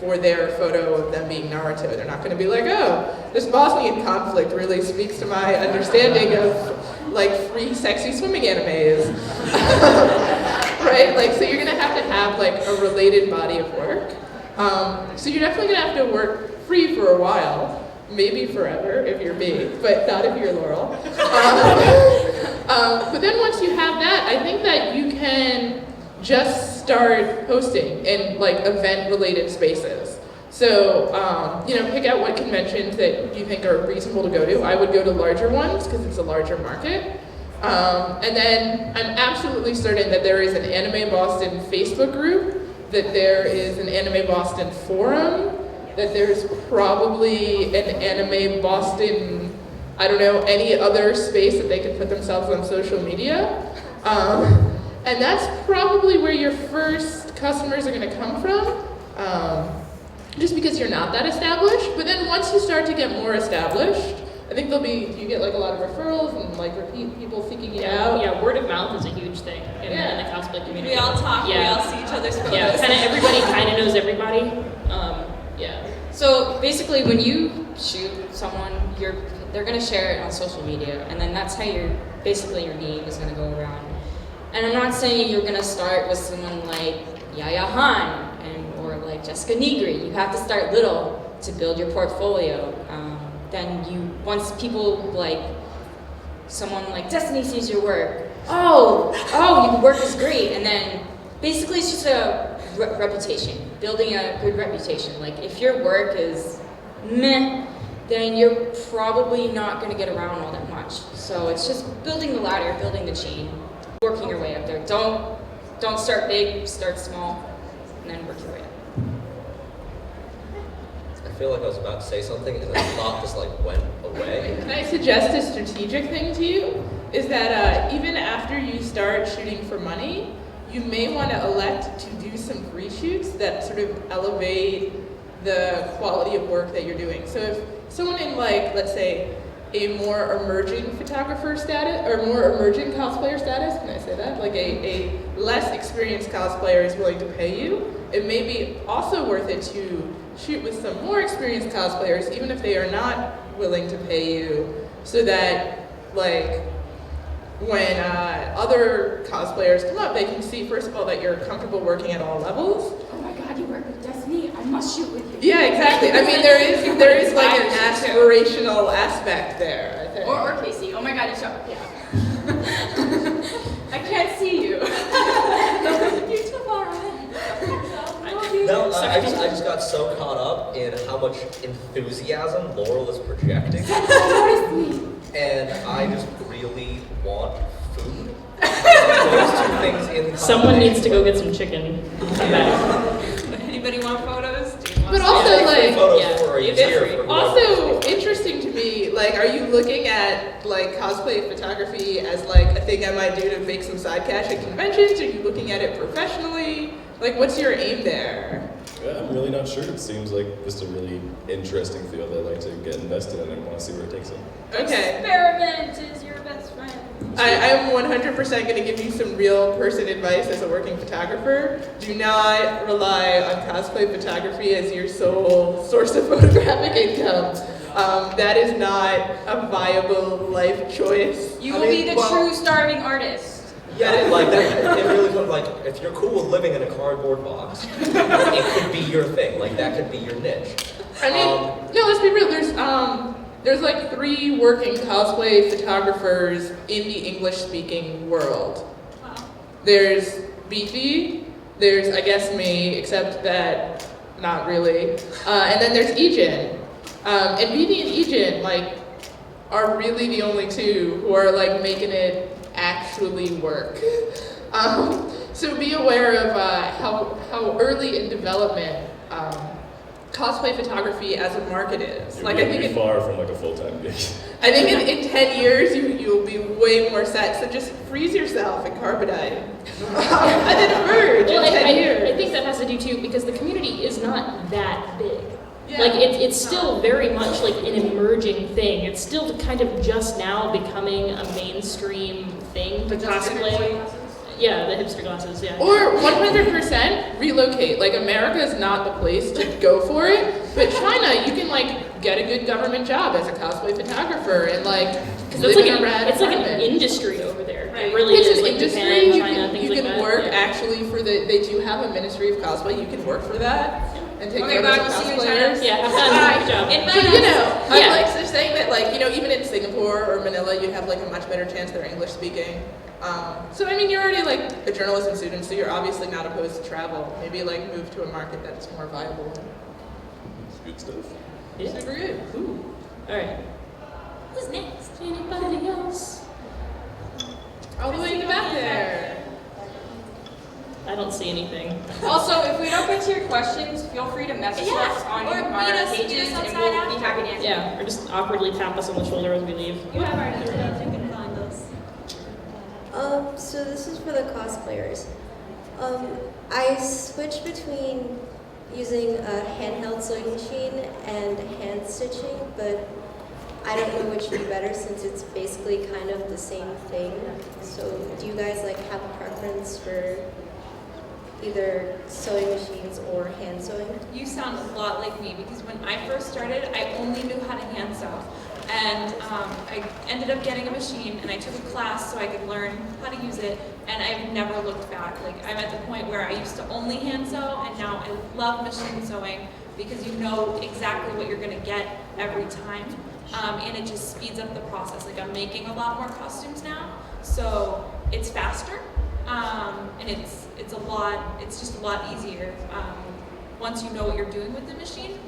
for their photo of them being Naruto. They're not gonna be like, oh, this Bosnian conflict really speaks to my understanding of like free sexy swimming animes. Right? Like, so you're gonna have like a related body of work. So you're definitely gonna have to work free for a while, maybe forever if you're me, but not if you're Laurel. But then once you have that, I think that you can just start posting in like event-related spaces. So, pick out what conventions that you think are reasonable to go to. I would go to larger ones because it's a larger market. And then I'm absolutely certain that there is an Anime Boston Facebook group, that there is an Anime Boston forum, that there's probably an Anime Boston, I don't know, any other space that they can put themselves on social media. And that's probably where your first customers are gonna come from, just because you're not that established. But then once you start to get more established, I think you get like a lot of referrals and like repeat people seeking you out. Yeah, word of mouth is a huge thing in the cosplay community. We all talk, we all see each other's photos. Yeah, kind of everybody kind of knows everybody. Yeah. So basically, when you shoot someone, they're gonna share it on social media, and then that's how your name is gonna go around. And I'm not saying you're gonna start with someone like Yaya Han or like Jessica Negri. You have to start little to build your portfolio. Then once people like someone like Destiny sees your work, your work is great, and then basically it's just a reputation, building a good reputation. Like if your work is meh, then you're probably not going to get around all that much. So it's just building the ladder, building the chain, working your way up there. Don't start big, start small, and then work your way up. I feel like I was about to say something and then the thought just like went away. Can I suggest a strategic thing to you? Is that even after you start shooting for money, you may want to elect to do some reshoots that sort of elevate the quality of work that you're doing. So if someone in like, let's say, a more emerging photographer status, or more emerging cosplayer status, can I say that? Like a less experienced cosplayer is willing to pay you, it may be also worth it to shoot with some more experienced cosplayers, even if they are not willing to pay you, so that like when other cosplayers come up, they can see first of all that you're comfortable working at all levels. Oh my god, you work with Destiny? I must shoot with you. Yeah, exactly. I mean, there is like an aspirational aspect there, I think. Or Casey. Oh my god, you shot. Yeah. I can't see you. You're too far away. No, I just got so caught up in how much enthusiasm Laurel is projecting. And I just really want food. Those two things in Someone needs to go get some chicken. Come back. Anybody want photos? But also, like, also interesting to me, like, are you looking at, like, cosplay photography as, like, a thing I might do to make some side cash at conventions? Are you looking at it professionally? Like, what's your aim there? Yeah, I'm really not sure. It seems like just a really interesting field I'd like to get invested in and want to see where it takes me. Okay. Experiment is your best friend. I'm 100% going to give you some real person advice as a working photographer. Do not rely on cosplay photography as your sole source of photographic income. That is not a viable life choice. You will be the true starving artist. Yeah, like that. It really could, like, if you're cool with living in a cardboard box, it could be your thing. Like that could be your niche. I mean, no, let's be real. There's like 3 working cosplay photographers in the English-speaking world. Wow. There's Beefy. There's, I guess, me, except that not really. And then there's Ejin. And Beefy and Ejin, like, are really the only two who are like making it actually work. So be aware of how early in development cosplay photography as a market is. You're Like I think really far from like a full-time gig. I think in 10 years you'll be way more set. So just freeze yourself in carbonite and then emerge Well, in 10 years. I think that has to do too because the community is not that big. Yeah. Like it's still very much like an emerging thing. It's still kind of just now becoming a mainstream thing to cosplay. Yeah, the hipster glasses, yeah. Or 100% relocate. Like America is not the place to go for it, but China, you can like get a good government job as a cosplay photographer and like Because live in a rad it's like an apartment. industry over there. Right. It really It's is an like industry. Japan, You China, can, things you like can that. work yeah. actually for they do have a ministry of cosplay. You can work for that and take Okay, photos bye, of we'll see you in cosplayers. China. Yeah, have fun. Good job. But you know, Yeah. I'm like just saying that like, you know, even in Singapore or Manila, you'd have like a much better chance they're English speaking. So I mean, you're already like a journalism student, so you're obviously not opposed to travel. Maybe like move to a market that's more viable. It's good stuff. Yeah. Super good. Ooh. All right. Who's next? Anybody else? All the way in the back there. I don't see anything. Also, if we don't get to your questions, feel free to message Yeah, us on or our meet us pages, and outside we'll be after. happy to answer. Yeah, or just awkwardly tap us on the shoulder as we leave. You have our details, you can find us. So this is for the cosplayers. I switch between using a handheld sewing machine and hand stitching, but I don't know which would be better since it's basically kind of the same thing. So do you guys like have a preference for either sewing machines or hand sewing? You sound a lot like me because when I first started, I only knew how to hand sew. And I ended up getting a machine and I took a class so I could learn how to use it, and I've never looked back. Like I'm at the point where I used to only hand sew and now I love machine sewing because you know exactly what you're gonna get every time. And it just speeds up the process. Like I'm making a lot more costumes now, so it's faster, and it's just a lot easier once you know what you're doing with the machine.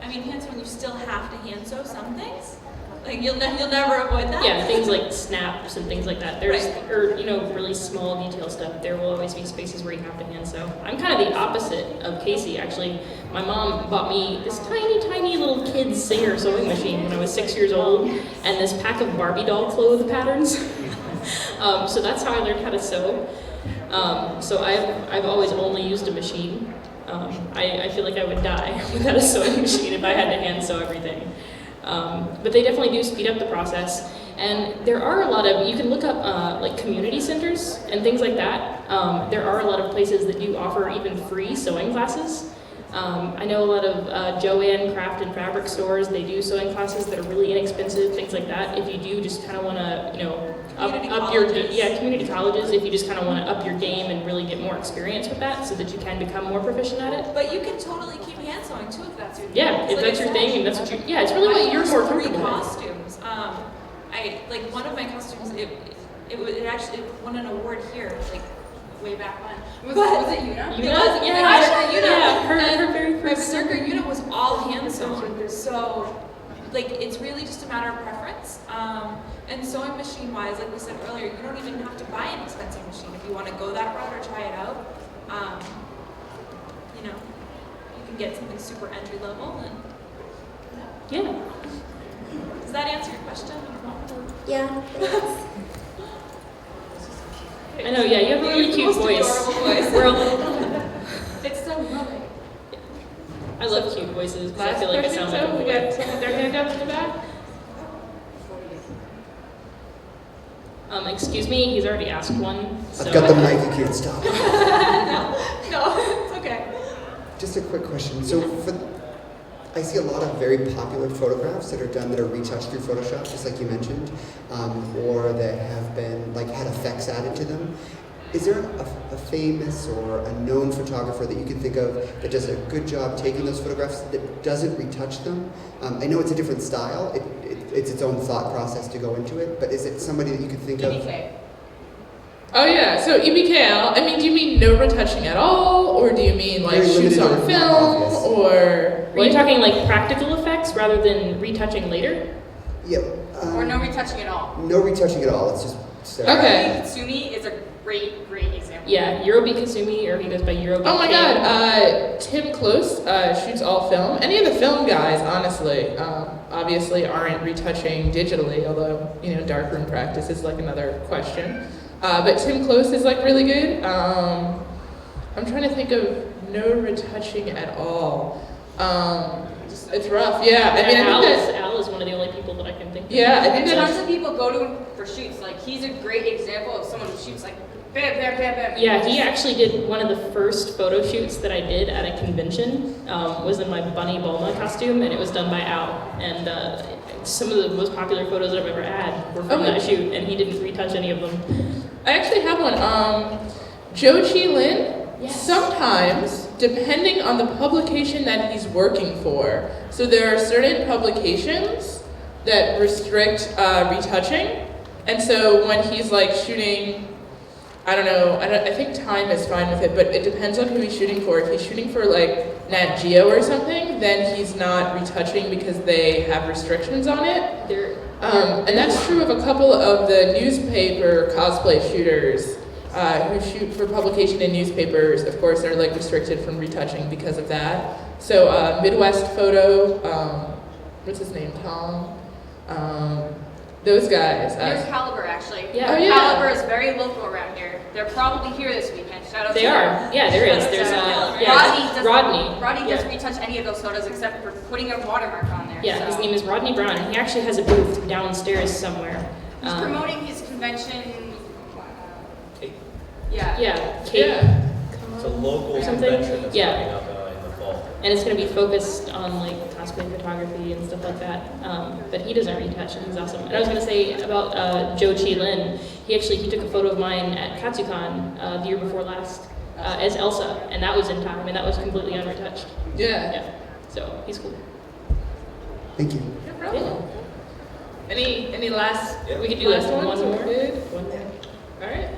I mean, hand sewing, you still have to hand sew some things. Like you'll never avoid that. Yeah, things like snaps and things like that. There's, Right. or you know, really small detail stuff. There will always be spaces where you have to hand sew. I'm kind of the opposite of Casey, actually. My mom bought me this tiny, tiny little kid's Singer sewing machine when I was 6 years old, and this pack of Barbie doll clothes patterns. So that's how I learned how to sew. So I've always only used a machine. I feel like I would die without a sewing machine if I had to hand sew everything. But they definitely do speed up the process. And there are a lot of, you can look up like community centers and things like that. There are a lot of places that do offer even free sewing classes. I know a lot of Joanne craft and fabric stores, they do sewing classes that are really inexpensive, things like that. If you do just kind of want to, you know, up your, community colleges, if you just kind of want to up your game and really get more experience with that so that you can become more proficient at it. But you can totally keep hand sewing too if that's your thing. Yeah, if Like that's I your said, thing and that's what you, yeah, it's really what you're more three comfortable with. costumes. I like one of my costumes. It actually won an award here, like way back when. Was it Yuna? It was, Yeah, actually, Yuna. yeah, her And very my first Berserker Yuna was all hand sewn. So, like, it's really just a matter of preference. And sewing machine wise, like we said earlier, you don't even have to buy an expensive machine if you want to go that route or try it out. You know, you can get something super entry level. And Yeah. does that answer your question? Yeah. I know, yeah, you have a really cute voice. We're all, It's so lovely. I love cute voices because I Last feel like it question, sounds like a so we boy. got someone with their hand up in the back. Excuse me, he's already asked one. So. I've got the mic, you can't stop. No, it's okay. Just a quick question. So I see a lot of very popular photographs that are done that are retouched through Photoshop, just like you mentioned, or that have been like had effects added to them. Is there a famous or a known photographer that you can think of that does a good job taking those photographs that doesn't retouch them? I know it's a different style. It's its own thought process to go into it, but is it somebody that you could think of? Oh yeah, so EBKL, I mean, do you mean no retouching at all, or do you mean like Very shoots limited on or not film, obvious. or? Are you talking like practical effects rather than retouching later? Yeah, Or no retouching at all. No retouching at all. It's just Okay. Katsumi is a great example. Yeah, Eurobeat Kasumi, or he goes by Eurobeat. Oh my King. God, Tim Close shoots all film. Any of the film guys, honestly, obviously aren't retouching digitally, although, darkroom practice is like another question. But Tim Close is like really good. I'm trying to think of no retouching at all. It's rough, yeah. I mean, I think that, Al is one of the only people that I can think of. yeah, I think Tons that, of people go to him for shoots. Like, he's a great example of someone who shoots like bam, bam, bam, bam. Yeah, he actually did one of the first photo shoots that I did at a convention, was in my Bunny Bulma costume, and it was done by Al. And some of the most popular photos I've ever had were from that shoot, and he didn't retouch any of them. I actually have one. Joe Chi Lin, Yes. sometimes, depending on the publication that he's working for. So there are certain publications that restrict retouching. And so when he's like shooting, I don't know, I think Time is fine with it, but it depends on who he's shooting for. If he's shooting for like Nat Geo or something, then he's not retouching because they have restrictions on it. And that's true of a couple of the newspaper cosplay shooters who shoot for publication in newspapers. Of course, are like restricted from retouching because of that. So Midwest Photo, what's his name, Tom? Those guys. Here's Caliber, actually. Yeah. Oh, yeah. Caliber is very local around here. They're probably here this weekend. Shout out to They are. them. Yeah, there is. There's Rodney doesn't retouch any of those photos except for putting a watermark on there. Yeah, so. his name is Rodney Brown, and he actually has a booth downstairs somewhere. He's promoting his convention. Kate. Yeah. Yeah, Kate. Yeah. It's a local Something? convention that's Yeah. coming up in the fall. And it's going to be focused on like cosplay photography and stuff like that. But he doesn't retouch, and he's awesome. And I was going to say about Joe Chi Lin. He took a photo of mine at Katsucon the year before last as Elsa, and that was in time, and that was completely unretouched. Yeah. Yeah. So he's cool. Thank you. No problem. Any last? Yeah. We could do like last one ones? more. Good. One more. All right.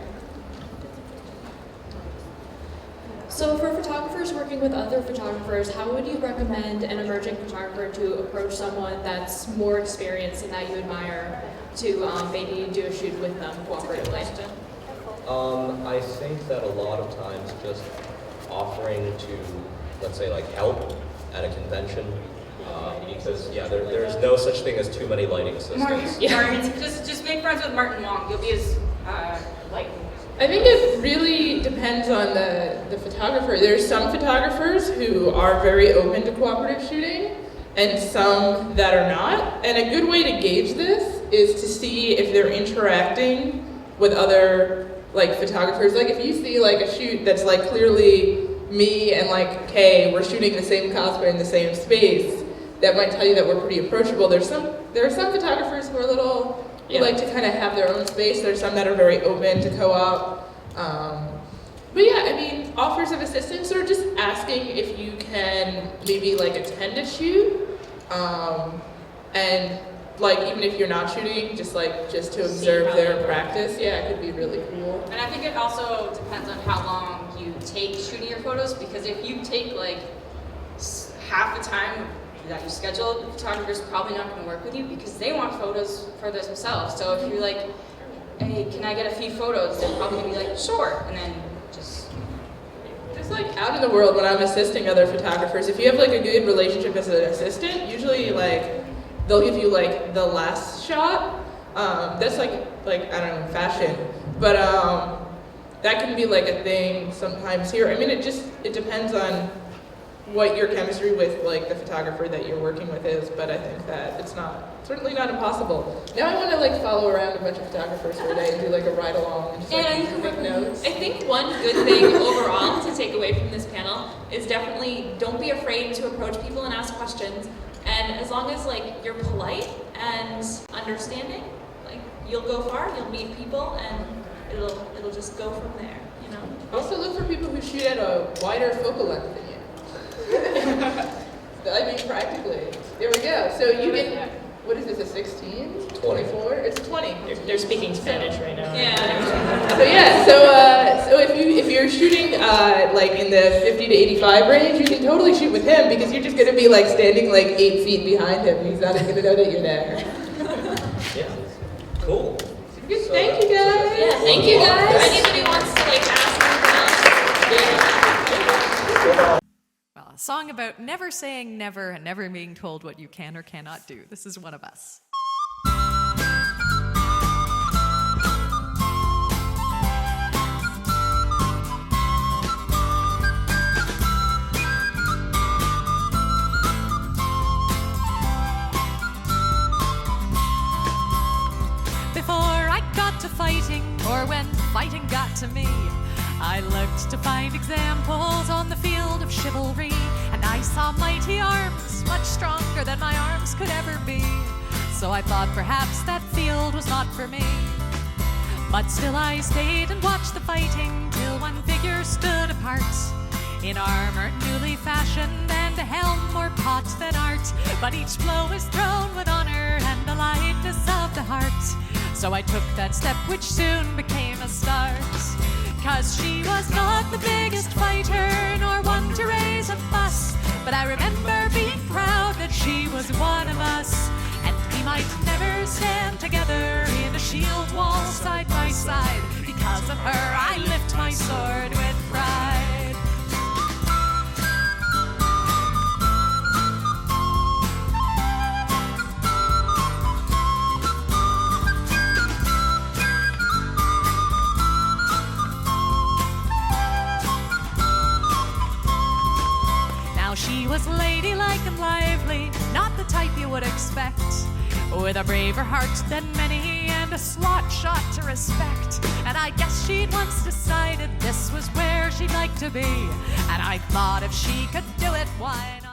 So for photographers working with other photographers, how would you recommend an emerging photographer to approach someone that's more experienced and that you admire to maybe do a shoot with them cooperatively? I think that a lot of times just offering to, let's say, like help at a convention, because there's no such thing as too many lighting systems. Martin, just make friends with Martin Wong. You'll be his light. I think it really depends on the photographer. There's some photographers who are very open to cooperative shooting and some that are not. And a good way to gauge this is to see if they're interacting with other like photographers. Like if you see like a shoot that's like clearly me and like Kay, we're shooting the same cosplay in the same space, that might tell you that we're pretty approachable. There are some photographers who are a little who like to kind of have their own space. There's some that are very open to co-op. But yeah, I mean, offers of assistance or just asking if you can maybe like attend a shoot, and like even if you're not shooting, just to observe their practice. Yeah, it could be really cool. And I think it also depends on how long you take shooting your photos, because if you take like half the time that you scheduled, the photographer's probably not going to work with you because they want photos for themselves. So if you're like, hey, can I get a few photos? They're probably going to be like, sure. And then just like out in the world when I'm assisting other photographers, if you have like a good relationship as an assistant, usually like they'll give you like the last shot. That's like I don't know, fashion. But that can be like a thing sometimes here. I mean, it depends on what your chemistry with like the photographer that you're working with is, but I think that it's certainly not impossible. Now I want to like follow around a bunch of photographers for a day and do like a ride along and just like make notes. I think one good thing overall to take away from this panel is definitely don't be afraid to approach people and ask questions. And as long as like you're polite and understanding, like you'll go far, you'll meet people, and it'll just go from there, you know. Also look for people who shoot at a wider focal length than you. I mean, practically. There we go. So you get, what is this, a 16? 24? It's 20. They're speaking Spanish right now. Yeah. So if you're shooting like in the 50 to 85 range, you can totally shoot with him because you're just going to be like standing like 8 feet behind him. He's not going to know that you're there. Cool. Thank you guys. Yeah, thank you guys. If anybody wants to like ask anything else, Well, a song about never saying never and never being told what you can or cannot do. This is one of us. Before I got to fighting, or when fighting got to me, I looked to find examples on the field of chivalry, and I saw mighty arms, much stronger than my arms could ever be. So I thought perhaps that field was not for me. But still I stayed and watched the fighting till one figure stood apart, in armor newly fashioned and a helm more pot than art. But each blow is thrown with honor and the lightness of the heart. So I took that step which soon became a start. 'Cause she was not the biggest fighter, nor one to raise a fuss, but I remember being proud that she was one of us. And we might never stand together in a shield wall side by side. Because of her I lift my sword with pride. She was ladylike and lively, not the type you would expect, with a braver heart than many and a slot shot to respect. And I guess she'd once decided this was where she'd like to be, and I thought if she could do it, why not?